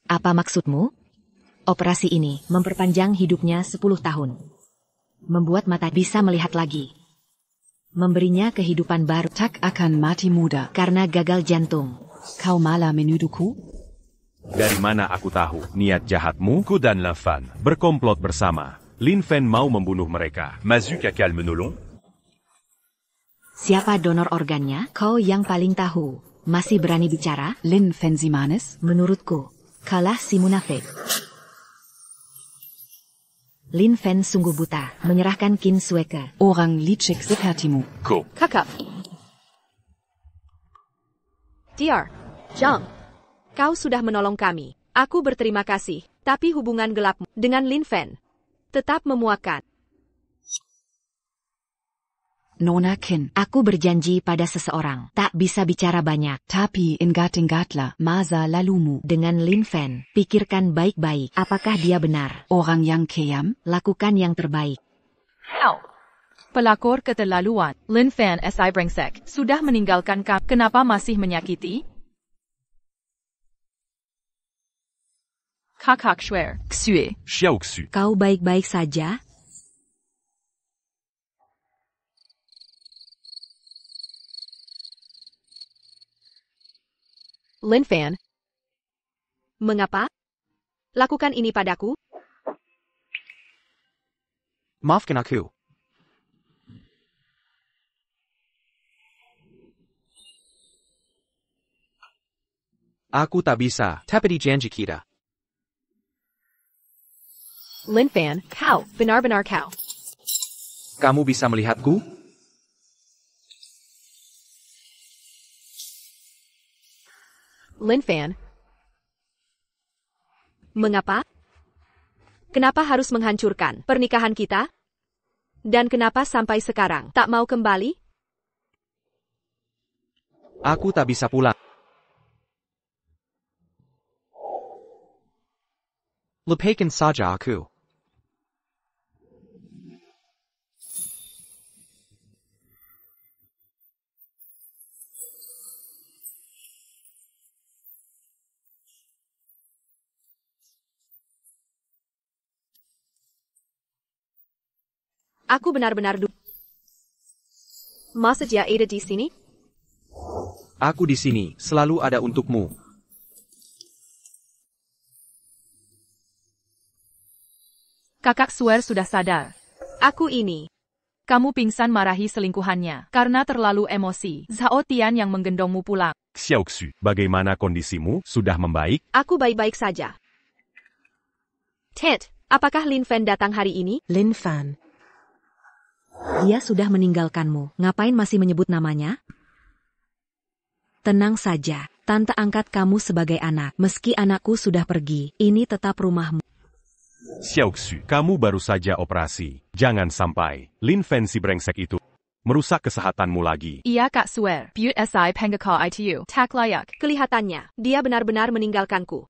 Apa maksudmu? Operasi ini memperpanjang hidupnya 10 tahun. Membuat mata bisa melihat lagi. Memberinya kehidupan baru Tak akan mati muda. karena gagal jantung. Kau malah menuduhku? Dari mana aku tahu niat jahatmu? Ko dan Linfan. Berkomplot bersama. Lin Fen mau membunuh mereka. Mazu Kakal menolong. Siapa donor organnya? Kau yang paling tahu. Masih berani bicara? Lin Fenzimanis? Menurutku, kalah si munafik. Lin Fen sungguh buta, menyerahkan Qin Sueke. Orang licik sepertimu. Ko. Kakak. Tiar, Zhang. Kau sudah menolong kami. Aku berterima kasih. Tapi hubungan gelapmu dengan Lin Fen tetap memuakkan. Nona Qin. Aku berjanji pada seseorang, tak bisa bicara banyak. Tapi ingat-ingatlah masa lalumu. Dengan Lin Fen, pikirkan baik-baik. Apakah dia benar? Orang yang kejam? Lakukan yang terbaik. Pelakor keterlaluan, Lin Fan SI brengsek, sudah meninggalkan kami. Kenapa masih menyakiti? Kakak Shwer, Xue. Xiaoxu. Kau baik-baik saja? Lin Fan. Mengapa? Lakukan ini padaku? Maafkan aku. Aku tak bisa, tapi janji kita. Lin Fan, kau, benar-benar kau. Kamu bisa melihatku? Lin Fan. Mengapa? Kenapa harus menghancurkan pernikahan kita? Dan kenapa sampai sekarang tak mau kembali? Aku tak bisa pulang. Lepaskan saja aku. Aku benar-benar Masa dia ada di sini? Aku di sini, selalu ada untukmu. Kakak Shwer sudah sadar. Aku ini. Kamu pingsan marahi selingkuhannya karena terlalu emosi. Zhao Tian yang menggendongmu pulang. Xiaoxu, bagaimana kondisimu? Sudah membaik? Aku baik-baik saja. Ted, apakah Lin Fen datang hari ini? Lin Fan. Dia sudah meninggalkanmu. Ngapain masih menyebut namanya? Tenang saja. Tante angkat kamu sebagai anak. Meski anakku sudah pergi, ini tetap rumahmu. Xiaoxu, kamu baru saja operasi. Jangan sampai Lin Fen si brengsek itu merusak kesehatanmu lagi. Iya Kak Shwer, Butte SI Penggakal ITU, tak layak. Kelihatannya, dia benar-benar meninggalkanku.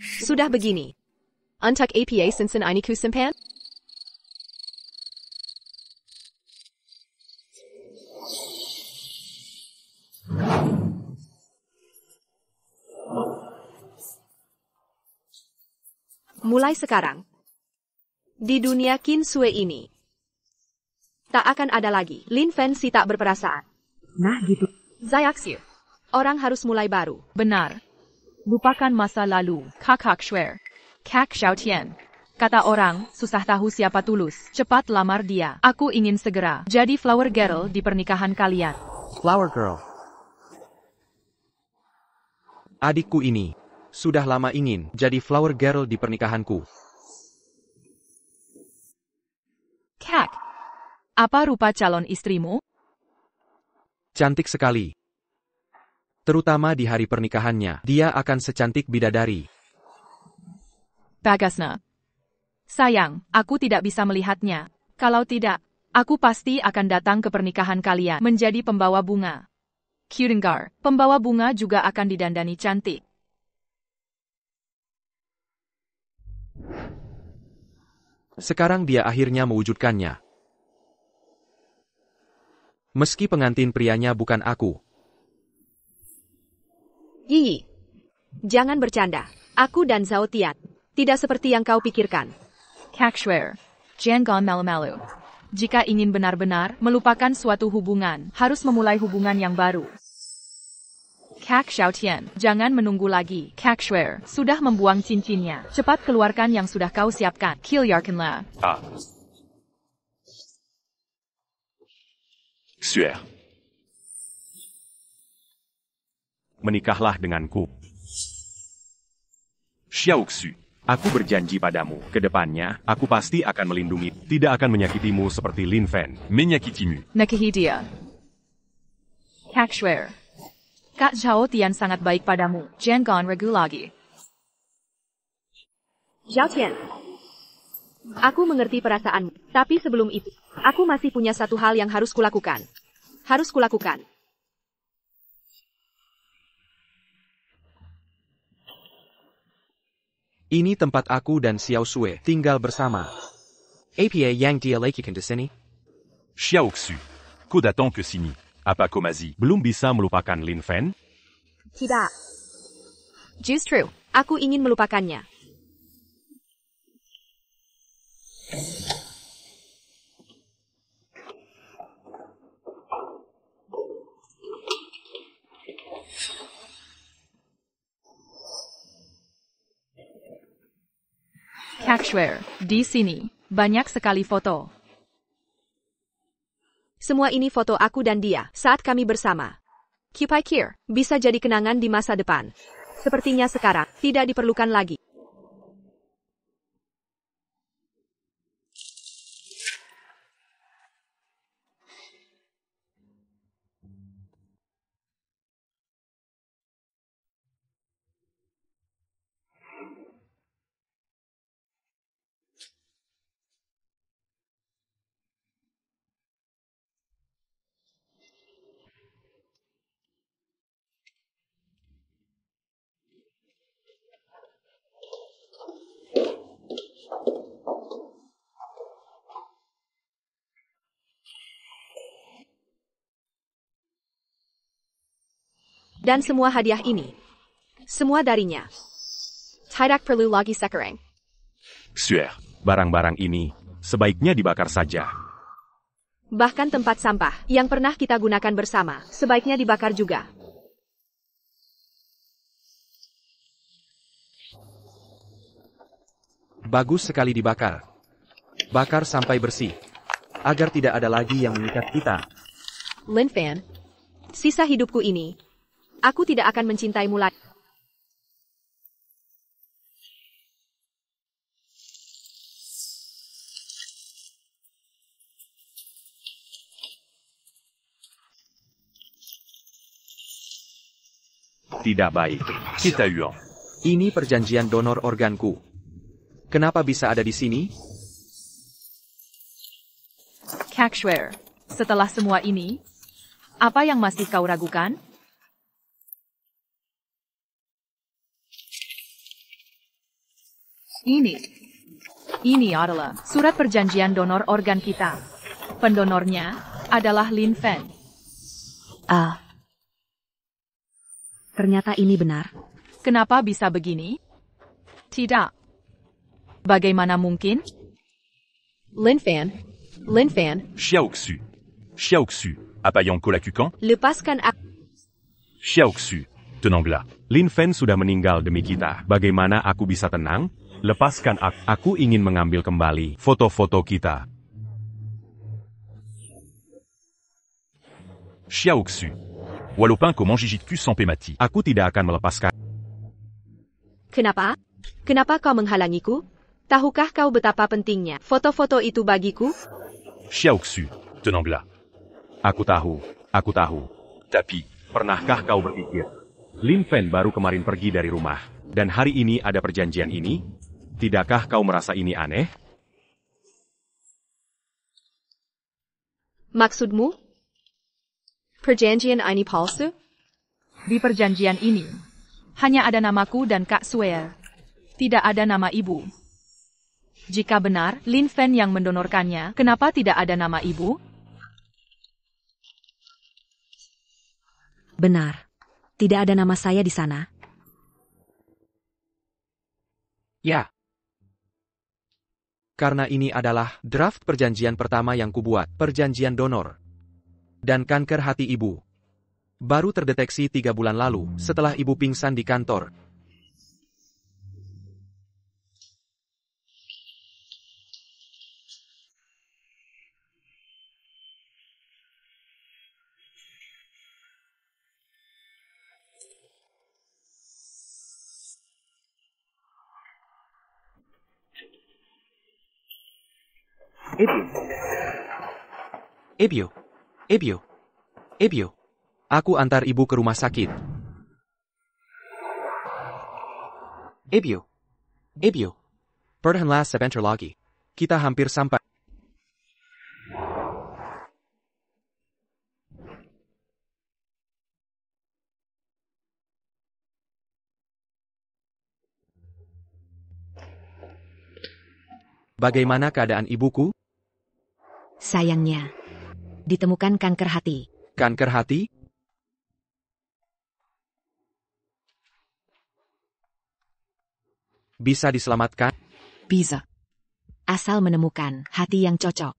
Sudah begini. Untuk APA sinsen ini ku simpan? Mulai sekarang, di dunia Qin Sue ini, tak akan ada lagi Lin Fen si tak berperasaan. Nah gitu. Zayaksu, orang harus mulai baru. Benar. Lupakan masa lalu, Kakak Shwer. Kak Xiaotian. Kata orang, susah tahu siapa tulus. Cepat lamar dia. Aku ingin segera jadi flower girl di pernikahan kalian. Flower girl. Adikku ini sudah lama ingin jadi flower girl di pernikahanku. Kak, apa rupa calon istrimu? Cantik sekali. Terutama di hari pernikahannya, dia akan secantik bidadari. Bagasna. Sayang, aku tidak bisa melihatnya. Kalau tidak, aku pasti akan datang ke pernikahan kalian menjadi pembawa bunga. Kudengar, pembawa bunga juga akan didandani cantik. Sekarang dia akhirnya mewujudkannya. Meski pengantin prianya bukan aku. Yi, jangan bercanda. Aku dan Zhao Tian tidak seperti yang kau pikirkan. Kak Shuer, jangan malu-malu. Jika ingin benar-benar melupakan suatu hubungan, harus memulai hubungan yang baru. Kak Xiaotian, jangan menunggu lagi. Kak Shuer, sudah membuang cincinnya. Cepat keluarkan yang sudah kau siapkan. Keluarkanlah. Ah. Xuer. Menikahlah denganku. Xiaoxu. Aku berjanji padamu, ke depannya, aku pasti akan melindungi, tidak akan menyakitimu seperti Lin Fen. Menyakitimu. Nikahi dia. Kak Shuer. Kak Zhao Tian sangat baik padamu. Jangan ragu lagi. Zhao Tian, aku mengerti perasaanmu. Tapi sebelum itu, aku masih punya satu hal yang harus kulakukan. Harus kulakukan. Ini tempat aku dan Xiao Sui tinggal bersama. Apa yang dia lakukan di sini? Xiaoxu. Kau datang ke sini. Apa kau masih Belum bisa melupakan Lin Fen? Tidak. Justru, aku ingin melupakannya. Kak Shuer, di sini, banyak sekali foto. Semua ini foto aku dan dia saat kami bersama. Kupikir bisa jadi kenangan di masa depan. Sepertinya sekarang tidak diperlukan lagi. Dan semua hadiah ini. Semua darinya. Tidak perlu lagi sekarang. Xuer. Barang-barang ini, sebaiknya dibakar saja. Bahkan tempat sampah yang pernah kita gunakan bersama, sebaiknya dibakar juga. Bagus sekali dibakar. Bakar sampai bersih. Agar tidak ada lagi yang mengikat kita. Lin Fen, sisa hidupku ini, aku tidak akan mencintaimu lagi. Tidak baik. Kita yuan. Ini perjanjian donor organku. Kenapa bisa ada di sini? Kak Shuer, setelah semua ini, apa yang masih kau ragukan? Ini adalah surat perjanjian donor organ kita. Pendonornya adalah Lin Fen. Ternyata ini benar. Kenapa bisa begini? Tidak. Bagaimana mungkin? Lin Fen, Xiaoxu. Xiaoxu. Apa yang kau lakukan? lepaskan aku. Xiaoxu. Tenanglah. Lin Fen sudah meninggal demi kita. Bagaimana aku bisa tenang? Lepaskan aku. Aku ingin mengambil kembali foto-foto kita. Xiaoxu. Walopin comment Jijitku sampai mati. Aku tidak akan melepaskan. Kenapa? Kenapa kau menghalangiku? Tahukah kau betapa pentingnya foto-foto itu bagiku? Xiaoxu. Tenanglah. Aku tahu. Tapi. Pernahkah kau berpikir? Lin Fen baru kemarin pergi dari rumah. Dan hari ini ada perjanjian ini? Tidakkah kau merasa ini aneh? Maksudmu? Perjanjian ini palsu? Di perjanjian ini, hanya ada namaku dan Kak Swear. Tidak ada nama ibu. Jika benar, Lin Fen yang mendonorkannya, kenapa tidak ada nama ibu? Benar. Tidak ada nama saya di sana. Ya. Karena ini adalah draft perjanjian pertama yang kubuat, perjanjian donor. Dan kanker hati ibu. Baru terdeteksi 3 bulan lalu, setelah ibu pingsan di kantor. Ebio. Aku antar ibu ke rumah sakit. Ebio. Perlahanlah sebentar lagi. Kita hampir sampai. Bagaimana keadaan ibuku? Sayangnya, ditemukan kanker hati. Kanker hati? Bisa diselamatkan? Bisa. Asal menemukan hati yang cocok.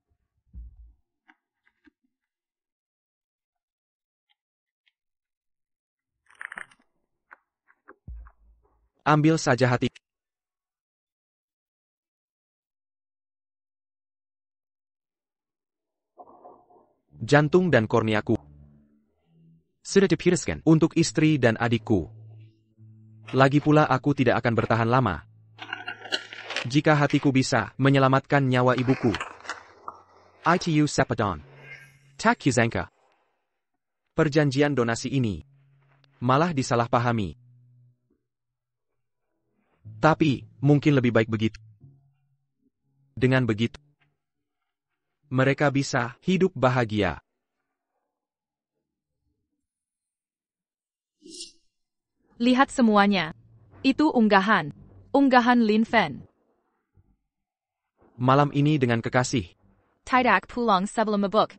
Ambil saja hati. Jantung dan korneaku. Sudah dipiriskan untuk istri dan adikku. Lagi pula aku tidak akan bertahan lama. Jika hatiku bisa menyelamatkan nyawa ibuku. Itu Sepadon. Tak Kizanka. Perjanjian donasi ini malah disalahpahami. Tapi, mungkin lebih baik begitu. Dengan begitu, mereka bisa hidup bahagia. Lihat semuanya. Itu unggahan. Unggahan Lin Fen. Malam ini dengan kekasih. Tidak pulang sebelum mabuk.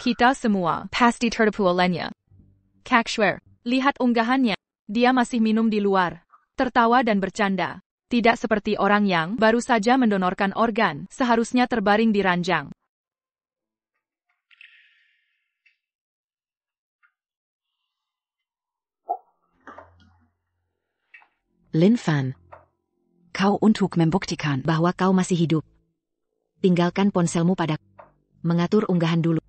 Kita semua pasti tertipu olehnya. Kak Swear, lihat unggahannya. Dia masih minum di luar. Tertawa dan bercanda. Tidak seperti orang yang baru saja mendonorkan organ, seharusnya terbaring di ranjang. Lin Fen. Kau untuk membuktikan Bahwa kau masih hidup. Tinggalkan ponselmu padaku. Mengatur unggahan dulu.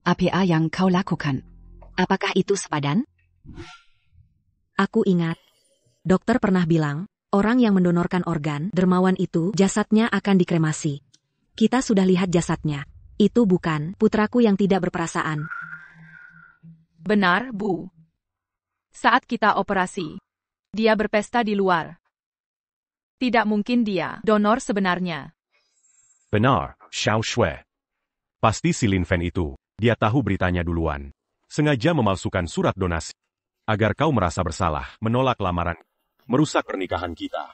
apa yang kau lakukan. Apakah itu sepadan? Aku ingat. Dokter pernah bilang, orang yang mendonorkan organ, dermawan itu, jasadnya akan dikremasi. Kita sudah lihat jasadnya. Itu bukan putraku yang tidak berperasaan. Benar, Bu. Saat kita operasi, dia berpesta di luar. Tidak mungkin dia donor sebenarnya. Benar, Xiao Shui. Pasti si Lin Fen itu, dia tahu beritanya duluan. Sengaja memalsukan surat donasi. Agar kau merasa bersalah, menolak lamaran. Merusak pernikahan kita.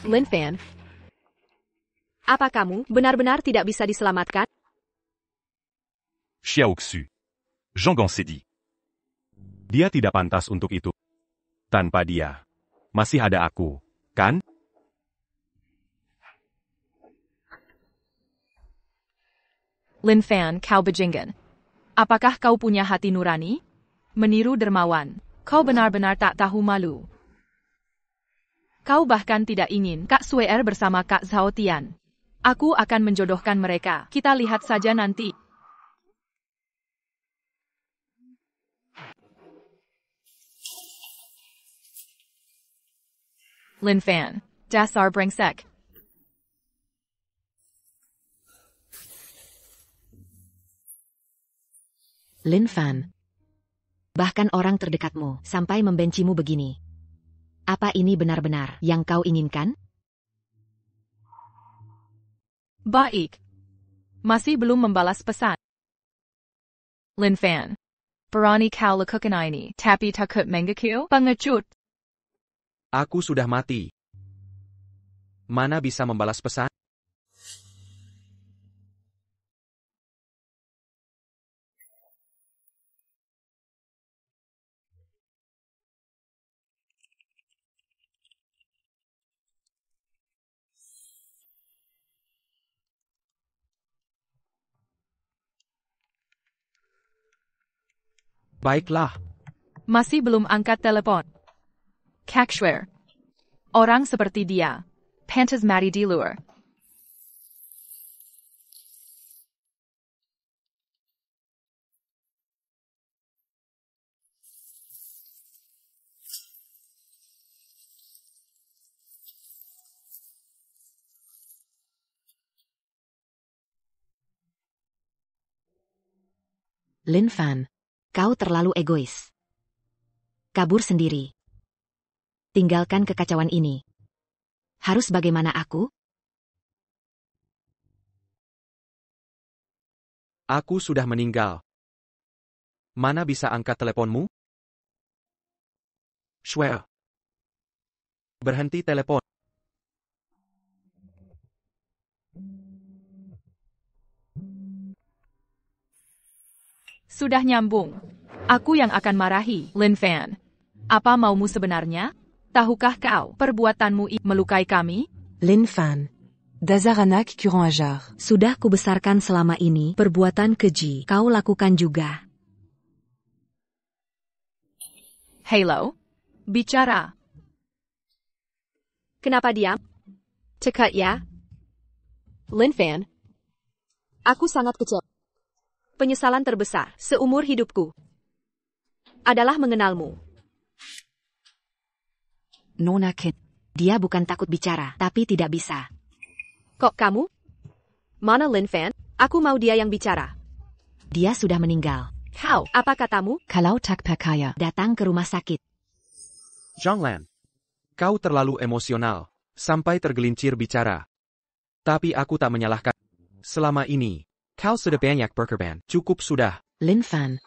Lin Fen. Apa kamu benar-benar tidak bisa diselamatkan? Xiao Xu. Jean Gansedi. Dia tidak pantas untuk itu. Tanpa dia, masih ada aku, kan? Lin Fan, kau bajingan. Apakah kau punya hati nurani? Meniru dermawan. Kau benar-benar tak tahu malu. Kau bahkan tidak ingin Kak Swear bersama Kak Zhao Tian. Aku akan menjodohkan mereka. Kita lihat saja nanti. Lin Fan, dasar brengsek. Lin Fan. Bahkan orang terdekatmu sampai membencimu begini. Apa ini benar-benar yang kau inginkan? Baik. Masih belum membalas pesan. Lin Fan. Berani kau lakukan ini, tapi takut mengaku pengecut. Aku sudah mati. Mana bisa membalas pesan? Baiklah. Masih belum angkat telepon. Kakshwer. Orang seperti dia. Pantas mati di luar. Lin Fan. Kau terlalu egois. Kabur sendiri. Tinggalkan kekacauan ini. Harus bagaimana aku? Aku sudah meninggal. Mana bisa angkat teleponmu? Shwe. Berhenti telepon. Sudah nyambung. Aku yang akan marahi, Lin Fan. Apa maumu sebenarnya? Tahukah kau, perbuatanmu melukai kami? Lin Fan. Dazaranak Kurang Ajar. Sudah kubesarkan selama ini, perbuatan keji kau lakukan juga. Halo? Bicara. Kenapa diam? Cekat ya. Lin Fan. Aku sangat kecewa. Penyesalan terbesar seumur hidupku adalah mengenalmu. Nona Ken. Dia bukan takut bicara, tapi tidak bisa. Kok kamu? Mana Lin Fan? Aku mau dia yang bicara. Dia sudah meninggal. Kau, apa katamu? Kalau tak percaya, Datang ke rumah sakit. Zhonglan. Kau terlalu emosional, sampai tergelincir bicara. Tapi aku tak menyalahkan. Selama ini, kau sudah banyak berkorban. Cukup sudah. Lin Fan.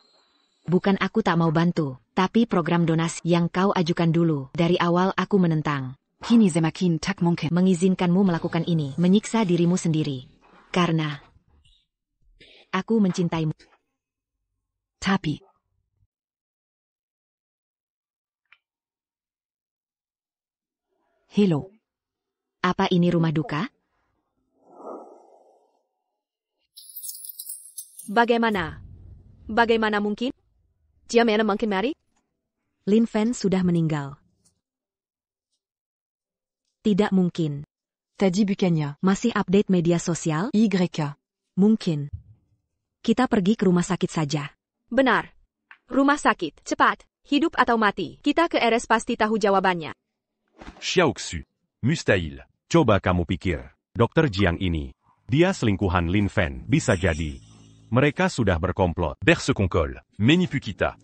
Bukan aku tak mau bantu, tapi program donasi yang kau ajukan dulu, dari awal aku menentang. kini semakin tak mungkin. Mengizinkanmu melakukan ini, menyiksa dirimu sendiri. Karena aku mencintaimu. Tapi, hello. Apa ini rumah duka? Bagaimana? Bagaimana mungkin? Dia mana mungkin mari? Lin Fan sudah meninggal. Tidak mungkin. Tadi bukannya. Masih update media sosial? YK. Mungkin. Kita pergi ke rumah sakit saja. Benar. Rumah sakit, cepat. Hidup atau mati. Kita ke RS pasti tahu jawabannya. Xiaoxu. Mustahil. Coba kamu pikir. Dokter Jiang ini. Dia selingkuhan Lin Fan. Bisa jadi. Mereka sudah berkomplot. Berce qu'on colle. Menipukita.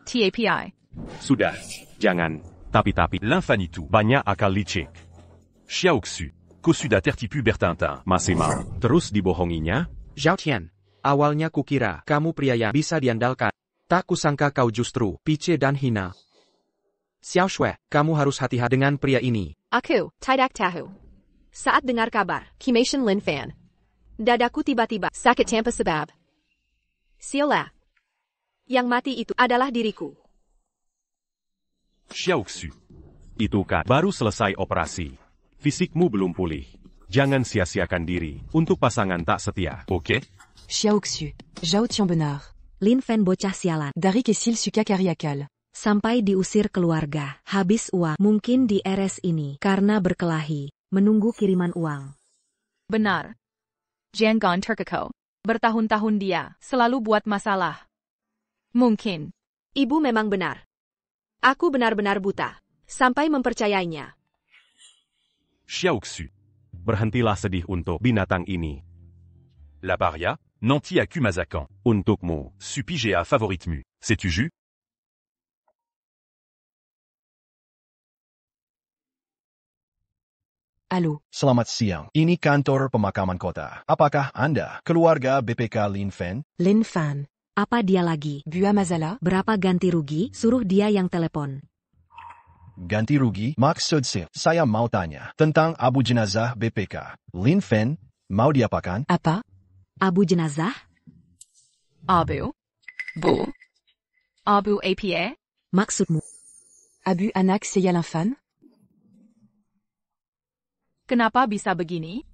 TAPI. Sudah. Jangan. Tapi. L'infanitu. Banyak akal licik. Xiaoxu. Kosuda tertipu bertintin. Masih mau terus dibohonginya? Zhao Tian. Awalnya kukira kamu pria yang bisa diandalkan. Tak kusangka kau justru pice dan hina. Xiao Shui, kamu harus hati-hati dengan pria ini. Aku, tidak tahu. Saat dengar kabar, Kimation Lin Fan. Dadaku tiba-tiba sakit tanpa sebab. Siola. Yang mati itu adalah diriku. Xiaoxu. Itu kan baru selesai operasi. Fisikmu belum pulih. Jangan sia-siakan diri untuk pasangan tak setia. Ok. Xiaoxu. Zhao Tianbenar. Lin Fan bocah sialan. Darik Esil Suka Kariakal. Sampai diusir keluarga. Habis uang. Mungkin di RS ini. Karena berkelahi. Menunggu kiriman uang. Benar. Jangan terkekau. Bertahun-tahun dia selalu buat masalah. Mungkin. Ibu memang benar. Aku benar-benar buta. Sampai mempercayainya. Xiaoxu. Berhentilah sedih untuk binatang ini. La paria. Nanti aku mazakan. Untukmu. Supigea favoritmu. Sais-tu jus? Allô. Selamat siang. Ini kantor pemakaman kota. Apakah Anda keluarga BPK Lin Fen? Lin Fan. Apa dia lagi? Bua Mazala. Berapa ganti rugi? Suruh dia yang telepon. Ganti rugi? Maksud saya mau tanya tentang abu jenazah BPK. Lin Fen, mau diapakan? Apa? Abu jenazah? Abu. Bu. Abu APA? Maksudmu? Abu anak saya l'infan? Kenapa bisa begini?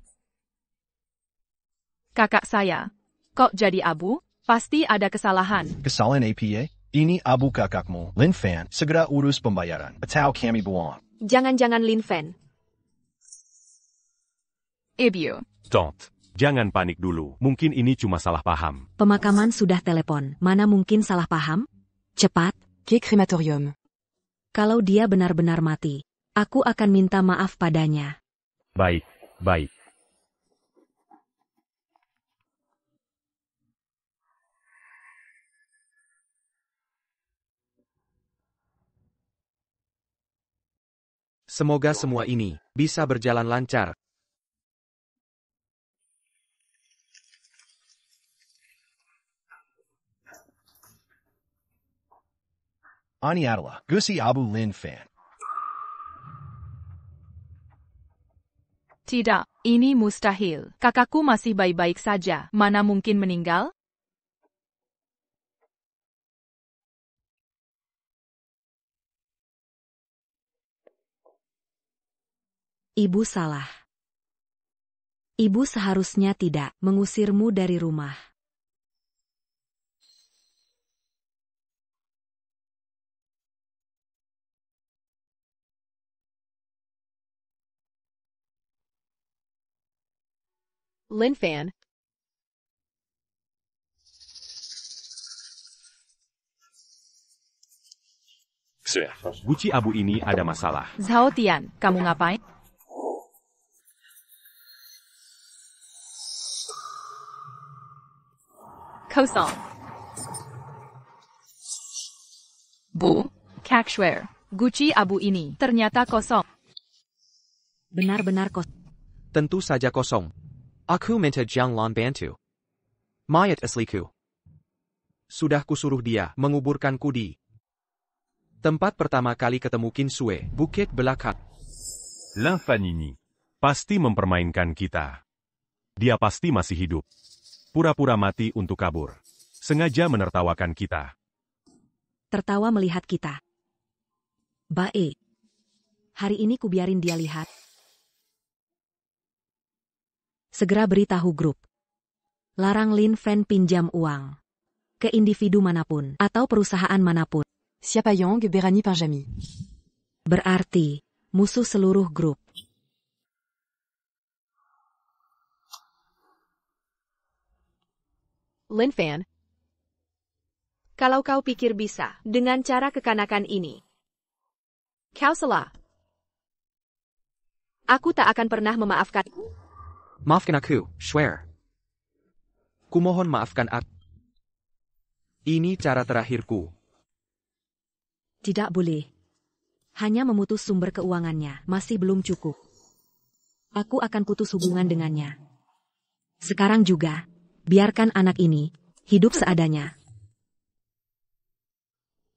Kakak saya. Kok jadi abu? Pasti ada kesalahan. Kesalahan APA? Ini abu kakakmu. Lin Fan, segera urus pembayaran. Atau kami buang. Jangan-jangan Lin Fen. Ibu. Tante. Jangan panik dulu. Mungkin ini cuma salah paham. Pemakaman sudah telepon. Mana mungkin salah paham? Cepat. Quai crematorium. Kalau dia benar-benar mati, aku akan minta maaf padanya. Baik, baik. Semoga semua ini bisa berjalan lancar. Ani adalah Gusi Abu Lin Fan. Tidak, ini mustahil. Kakakku masih baik-baik saja. Mana mungkin meninggal? Ibu salah. Ibu seharusnya tidak mengusirmu dari rumah. Lin Fan. Guci abu ini ada masalah. Zhao Tian, kamu ngapain? Kosong. Bu. Kakshware. Guci abu ini ternyata kosong. Benar-benar kosong. Tentu saja kosong. Aku minta Jiang Lan bantu. Mayat asliku. Sudah kusuruh dia menguburkanku di tempat pertama kali ketemu Kinsue, Bukit Belakang. L'infan ini pasti mempermainkan kita. Dia pasti masih hidup. Pura-pura mati untuk kabur. Sengaja menertawakan kita. Tertawa melihat kita. Baik. Hari ini kubiarin dia lihat. Segera beritahu grup. Larang Lin Fan pinjam uang. Ke individu manapun atau perusahaan manapun. Siapayong Berani Pinjami. Berarti, musuh seluruh grup. Lin Fan. Kalau kau pikir bisa dengan cara kekanakan ini, kau salah. Aku tak akan pernah memaafkan. Maafkan aku, swear. Kumohon maafkan aku. Ini cara terakhirku. Tidak boleh. Hanya memutus sumber keuangannya masih belum cukup. Aku akan putus hubungan dengannya. Sekarang juga, biarkan anak ini hidup seadanya.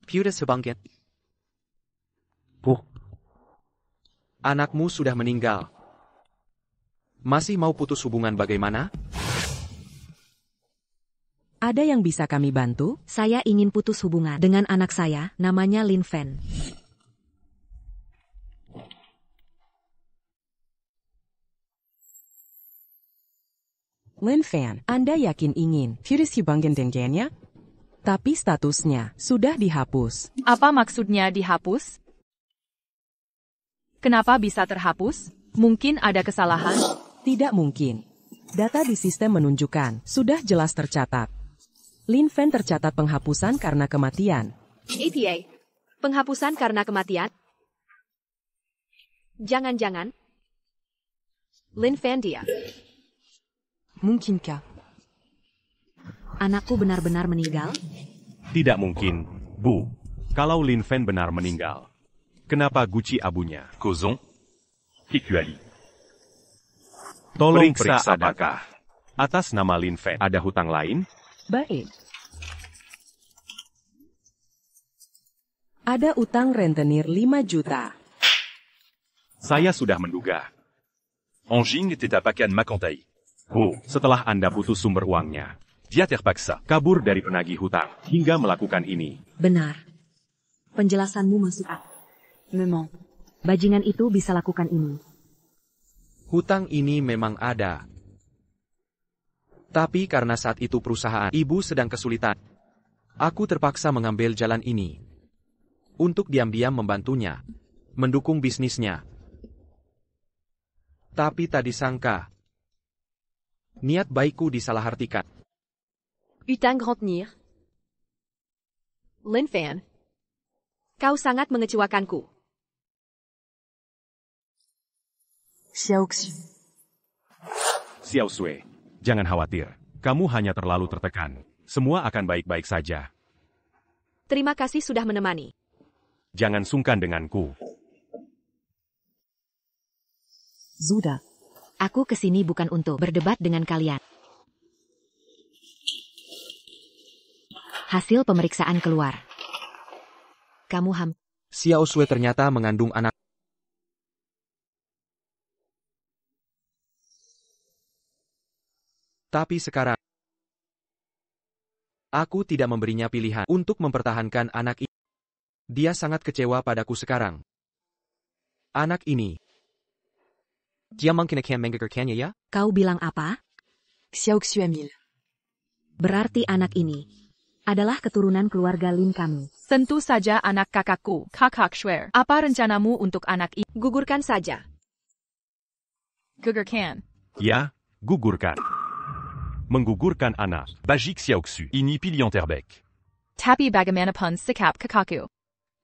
Putus sebangkit. Anakmu sudah meninggal. Masih mau putus hubungan bagaimana? Ada yang bisa kami bantu? Saya ingin putus hubungan dengan anak saya, namanya Lin Fan. Lin Fan, Anda yakin ingin putus hubungan dengannya? Tapi statusnya sudah dihapus. Apa maksudnya dihapus? Kenapa bisa terhapus? Mungkin ada kesalahan? Tidak mungkin. Data di sistem menunjukkan sudah jelas tercatat. Lin Fan tercatat penghapusan karena kematian. APA. Penghapusan karena kematian? Jangan-jangan Lin Fan dia. Mungkinkah? Anakku benar-benar meninggal? Tidak mungkin, Bu. Kalau Lin Fen benar meninggal, kenapa Gucci abunya? Causons. Kikuali. Tolong Periksa periksa apakah atas nama Lin Fen ada hutang lain? Baik. Ada utang rentenir 5 juta. Saya sudah menduga. Anjing était à Pakan Makantai. Bu, setelah Anda putus sumber uangnya, Dia terpaksa kabur dari penagih hutang, hingga melakukan ini. Benar. Penjelasanmu masuk akal. Memang. Bajingan itu bisa lakukan ini. Hutang ini memang ada. Tapi karena saat itu perusahaan ibu sedang kesulitan, aku terpaksa mengambil jalan ini. Untuk diam-diam membantunya, mendukung bisnisnya. Tapi tak disangka, niat baikku disalahartikan. Utang retenir. Lin Fan, kau sangat mengecewakanku. Xiaoxu. Xiao Sui, jangan khawatir. Kamu hanya terlalu tertekan. Semua akan baik-baik saja. Terima kasih sudah menemani. Jangan sungkan denganku. Sudah. Aku kesini bukan untuk berdebat dengan kalian. Hasil pemeriksaan keluar. Kamu Xiao Sui ternyata mengandung anak. Tapi sekarang, aku tidak memberinya pilihan untuk mempertahankan anak ini. Dia sangat kecewa padaku sekarang. Anak ini. Dia mungkin akan menggugurkannya ya? Kau bilang apa? Xiaoxu Emil. Berarti anak ini adalah keturunan keluarga Lin kami. Tentu saja anak kakakku, Kakak Schwer. Apa rencanamu untuk anak ini? Gugurkan saja. Gugurkan. Ya, gugurkan. Menggugurkan anak. Bajik Xiaoxu. Ini pilihan terbaik. Tapi bagaimanapun sikap kakakku.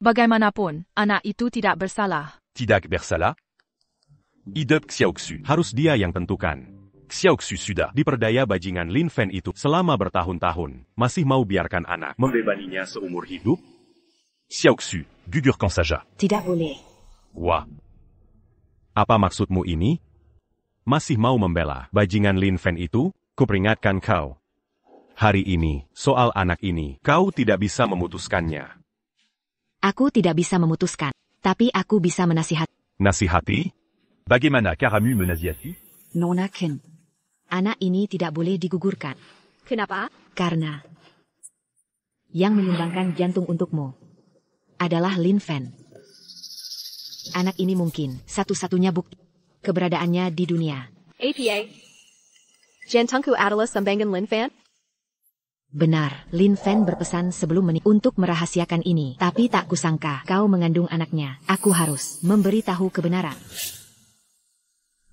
Bagaimanapun, anak itu tidak bersalah. Tidak bersalah. Hidup Xiaoxu. Harus dia yang tentukan. Xiaoxu sudah Diperdaya bajingan Lin Fen itu selama bertahun-tahun. Masih mau biarkan anak membebaninya seumur hidup? Xiaoxu, gugurkan saja. Tidak boleh. Wah. Apa maksudmu ini? Masih mau membela bajingan Lin Fen itu? Kuperingatkan kau. Hari ini, soal anak ini, kau tidak bisa memutuskannya. Aku tidak bisa memutuskan, tapi aku bisa menasihati. Nasihati? Bagaimana karamu menasihati? Nonaken. Anak ini tidak boleh digugurkan. Kenapa? Karena yang menyumbangkan jantung untukmu adalah Lin Fen. Anak ini mungkin satu-satunya bukti keberadaannya di dunia. APA. Jantungku adalah sambangan Lin Fan? Benar, Lin Fen berpesan sebelum menikah untuk merahasiakan ini. Tapi tak kusangka kau mengandung anaknya. Aku harus memberitahu kebenaran.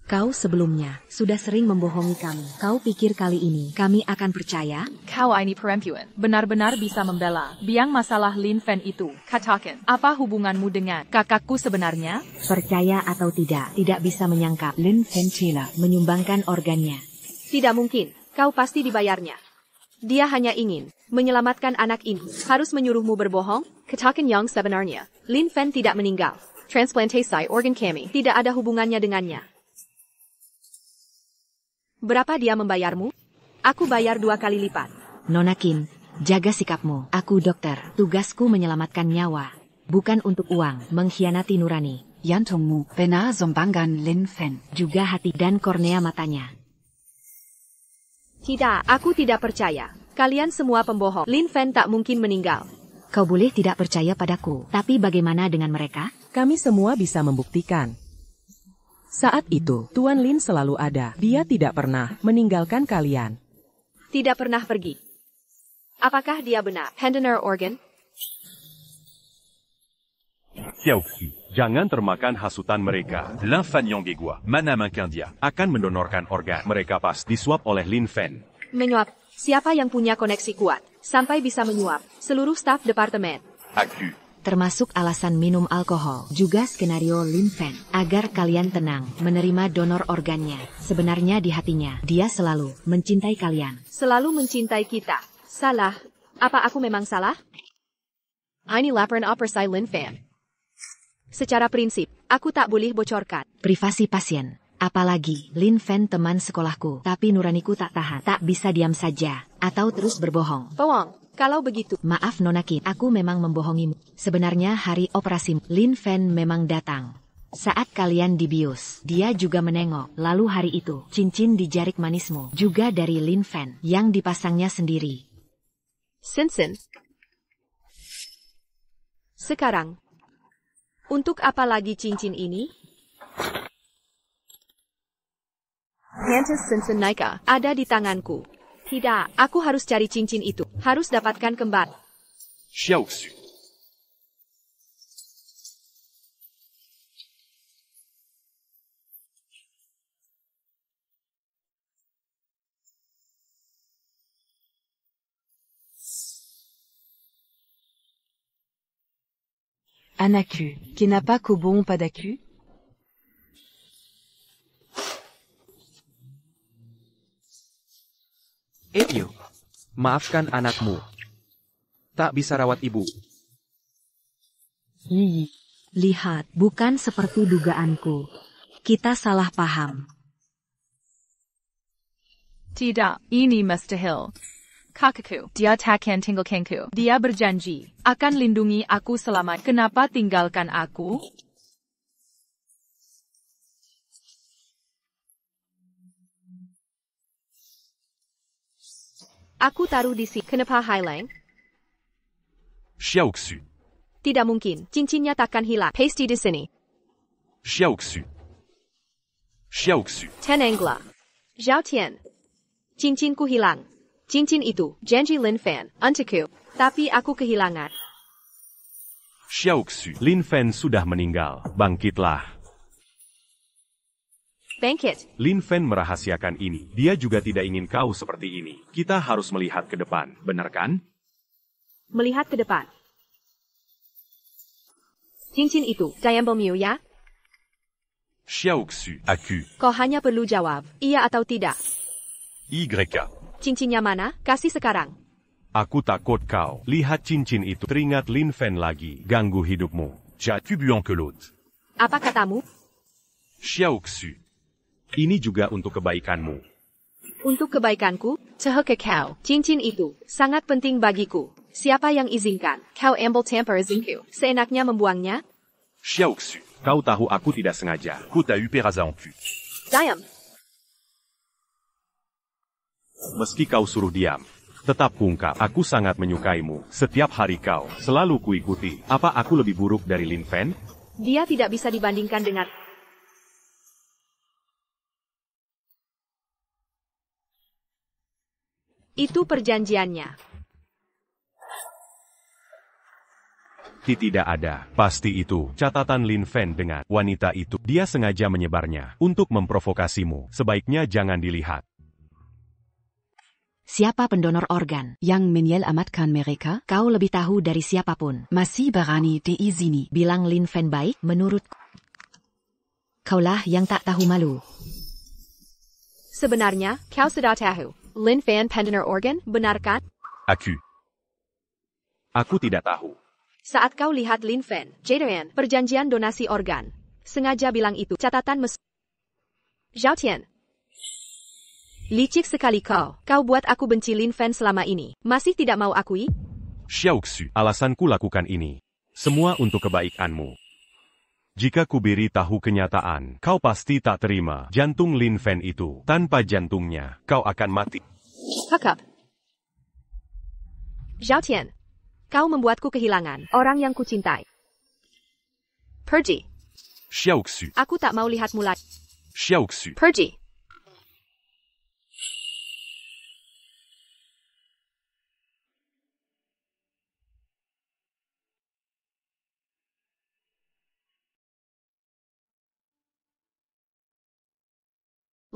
Kau sebelumnya sudah sering membohongi kami. Kau pikir kali ini kami akan percaya? Kau ini perempuan. Benar-benar bisa membela. Biang masalah Lin Fen itu. Katakan, apa hubunganmu dengan kakakku sebenarnya? Percaya atau tidak bisa menyangka Lin Fen Chela menyumbangkan organnya. Tidak mungkin. Kau pasti dibayarnya. Dia hanya ingin menyelamatkan anak ini. Harus menyuruhmu berbohong? Katakan yang sebenarnya. Lin Fen tidak meninggal. Transplantasi organ kami tidak ada hubungannya dengannya. Berapa dia membayarmu? Aku bayar 2 kali lipat. Nona Kim, jaga sikapmu. Aku dokter. Tugasku menyelamatkan nyawa. Bukan untuk uang, mengkhianati nurani. Jantungmu benar sumbangan Lin Fen. Juga hati dan kornea matanya. Tidak, aku tidak percaya. Kalian semua pembohong. Lin Fen tak mungkin meninggal. Kau boleh tidak percaya padaku, tapi bagaimana dengan mereka? Kami semua bisa membuktikan. Saat itu, Tuan Lin selalu ada. Dia tidak pernah meninggalkan kalian. Tidak pernah pergi. Apakah dia benar? Handler organ? Xiaoxu, jangan termakan hasutan mereka. Lin Fan yang gegua. Mana makan dia? Akan mendonorkan organ. Mereka pas disuap oleh Lin Fen. Menyuap. Siapa yang punya koneksi kuat? Sampai bisa menyuap. Seluruh staf departemen. Aku. Termasuk alasan minum alkohol. Juga skenario Lin Fen. Agar kalian tenang, menerima donor organnya. Sebenarnya di hatinya, dia selalu mencintai kalian. Selalu mencintai kita. Salah? Apa aku memang salah? Ini laporan operasi Lin Fan. Secara prinsip, aku tak boleh bocorkan. Privasi pasien. Apalagi, Lin Fan teman sekolahku. Tapi nuraniku tak tahan. Tak bisa diam saja. Atau terus berbohong. Bohong. Kalau begitu. Maaf Nona Kit, aku memang membohongimu. Sebenarnya hari operasi, Lin Fan memang datang. Saat kalian di bios, dia juga menengok. Lalu hari itu, cincin di jari manismu. Juga dari Lin Fan, yang dipasangnya sendiri. Sinsen. Sekarang. Untuk apa lagi cincin ini? Pantas Sinsen Nika. Ada di tanganku. Tidak, aku harus cari cincin itu. Harus dapatkan kembali. Xiaoxu. Anaku. Kenapa kau bohong padaku? Eyo, maafkan anakmu. Tak bisa rawat ibu. Lihat, bukan seperti dugaanku. Kita salah paham. Tidak, ini mustahil. Kakakku, dia takkan tinggalkanku. Dia berjanji akan lindungi aku selama. Kenapa tinggalkan aku? Aku taruh di sini. Kenapa hilang? Xiaoxu. Tidak mungkin. Cincinnya takkan hilang. Paste di sini. Xiaoxu. Xiaoxu. Tenengla. Zhao Tian. Cincinku hilang. Cincin itu, janji Lin Fan, untukku. Tapi aku kehilangan. Xiaoxu. Lin Fan sudah meninggal. Bangkitlah. Bangkit. Lin Fan merahasiakan ini. Dia juga tidak ingin kau seperti ini. Kita harus melihat ke depan, benar kan? Melihat ke depan. Cincin itu, Diamble Miu ya? Xiaoxu. Aku. Kau hanya perlu jawab, iya atau tidak. YK. Cincinnya mana? Kasih sekarang. Aku takut kau. Lihat cincin itu. Teringat Lin Fan lagi. Ganggu hidupmu. J'ai bu en que l'autre. Apa katamu? Xiaoxu. Ini juga untuk kebaikanmu. Untuk kebaikanku, Tahukah kau? cincin itu sangat penting bagiku. Siapa yang izinkan? Kau ambil tanpa izinku. Seenaknya membuangnya? Xiaoxu. Kau tahu aku tidak sengaja. Kau t'a eu peraza en cul. Diam. Meski kau suruh diam, tetap kungkap. Aku sangat menyukaimu. Setiap hari kau selalu kuikuti. Apa aku lebih buruk dari Lin Fan? Dia tidak bisa dibandingkan dengan... Itu perjanjiannya. Tidak ada. Pasti itu catatan Lin Fan dengan wanita itu. Dia sengaja menyebarnya untuk memprovokasimu. Sebaiknya jangan dilihat. Siapa pendonor organ? Yang menyelamatkan mereka? Kau lebih tahu dari siapapun. Masih berani diizini. Bilang Lin Fan baik, menurut kaulah yang tak tahu malu. Sebenarnya, kau sudah tahu. Lin Fan pendonor organ, benar kan? Aku. Aku tidak tahu. Saat kau lihat Lin Fan, Jadayan, perjanjian donasi organ. Sengaja bilang itu, catatan Zhao Tian. Licik sekali kau. Kau buat aku benci Lin Fan selama ini. Masih tidak mau akui? Xiaoxu. Alasanku lakukan ini. Semua untuk kebaikanmu. Jika ku beri tahu kenyataan, kau pasti tak terima. Jantung Lin Fan itu. Tanpa jantungnya, kau akan mati. Hakap. Zhao Tian. Kau membuatku kehilangan orang yang kucintai. Pergi. Xiaoxu. Aku tak mau lihatmu lagi. Xiaoxu. Pergi.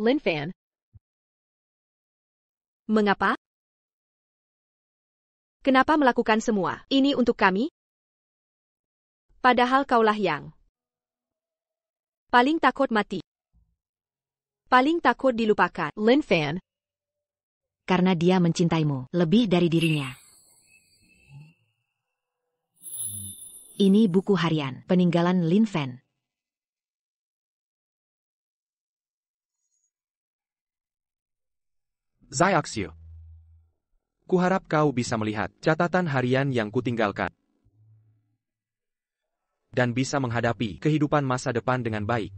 Lin Fan. Mengapa? Kenapa melakukan semua ini untuk kami? Padahal kaulah yang paling takut mati. Paling takut dilupakan. Lin Fan. Karena dia mencintaimu lebih dari dirinya. Ini buku harian peninggalan Lin Fen. Xiaoxiu. Kuharap kau bisa melihat catatan harian yang kutinggalkan. Dan bisa menghadapi kehidupan masa depan dengan baik.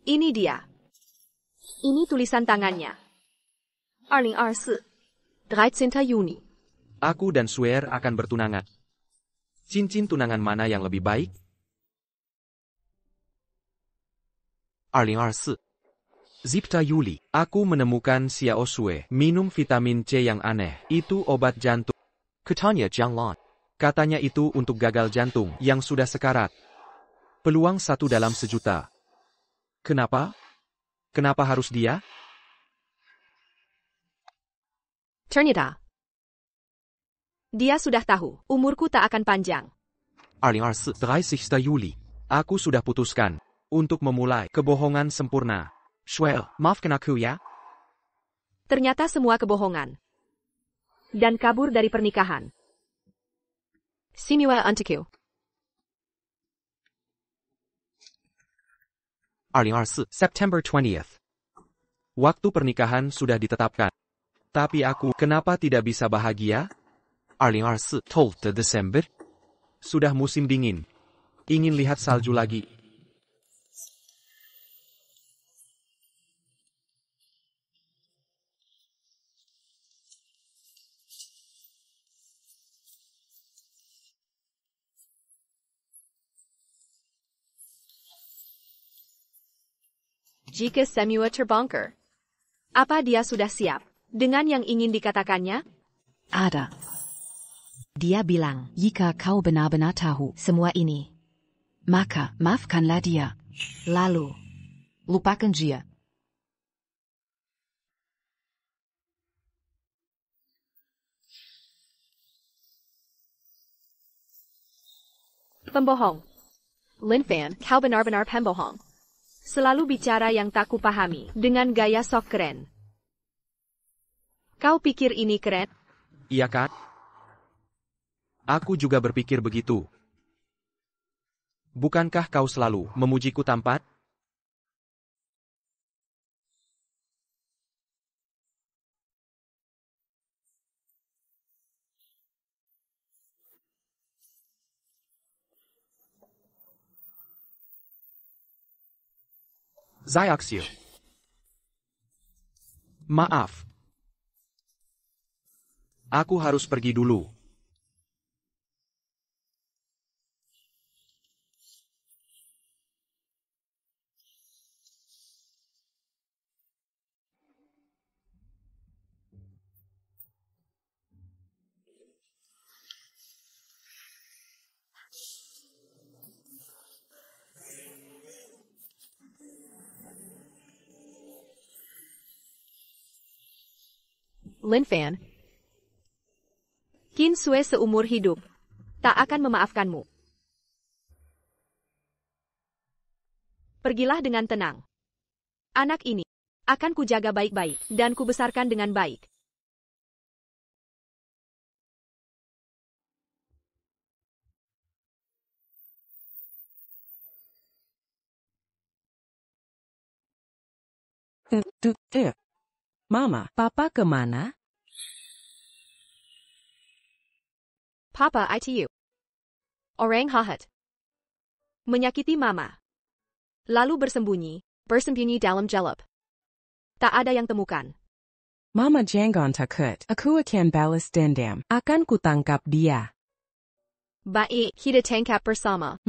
Ini dia. Ini tulisan tangannya. 2024, 13. Juni. Aku dan Swear akan bertunangan. Cincin tunangan mana yang lebih baik? 2024 7 Juli. Aku menemukan Xiao Sue minum vitamin C yang aneh. Itu obat jantung. Katanya Jianglan. Katanya itu untuk gagal jantung yang sudah sekarat. Peluang 1 dalam 1.000.000. Kenapa? Kenapa harus dia? Ternyata. Dia sudah tahu, umurku tak akan panjang. 2024 30 Juli. Aku sudah putuskan untuk memulai kebohongan sempurna. Shuel, maafkan aku ya. Ternyata semua kebohongan. Dan kabur dari pernikahan. Simua untukku. 2024 September 20th. Waktu pernikahan sudah ditetapkan. Tapi aku kenapa tidak bisa bahagia? 2024 12 Desember. Sudah musim dingin. Ingin lihat salju lagi. Jika Semua terbongkar. Apa dia sudah siap dengan yang ingin dikatakannya? Ada. Dia bilang, jika kau benar-benar tahu semua ini, maka maafkanlah dia. Lalu, lupakan dia. Pembohong. Lin Fan, kau benar-benar pembohong. Selalu bicara yang tak kupahami, dengan gaya sok keren. Kau pikir ini keren? Iya kan? Aku juga berpikir begitu. Bukankah kau selalu memujiku tampan? Xiaoxiu. Maaf. Aku harus pergi dulu. Lin Fan. Qin Sue seumur hidup tak akan memaafkanmu. Pergilah dengan tenang. Anak ini akan kujaga baik-baik dan kubesarkan dengan baik. Mama, Papa kemana? Papa itu. Orang jahat. Menyakiti Mama. Lalu bersembunyi dalam jelap. Tak ada yang temukan. Mama jangan takut. Aku akan balas dendam. Akan kutangkap dia. Baik, kita tangkap bersama.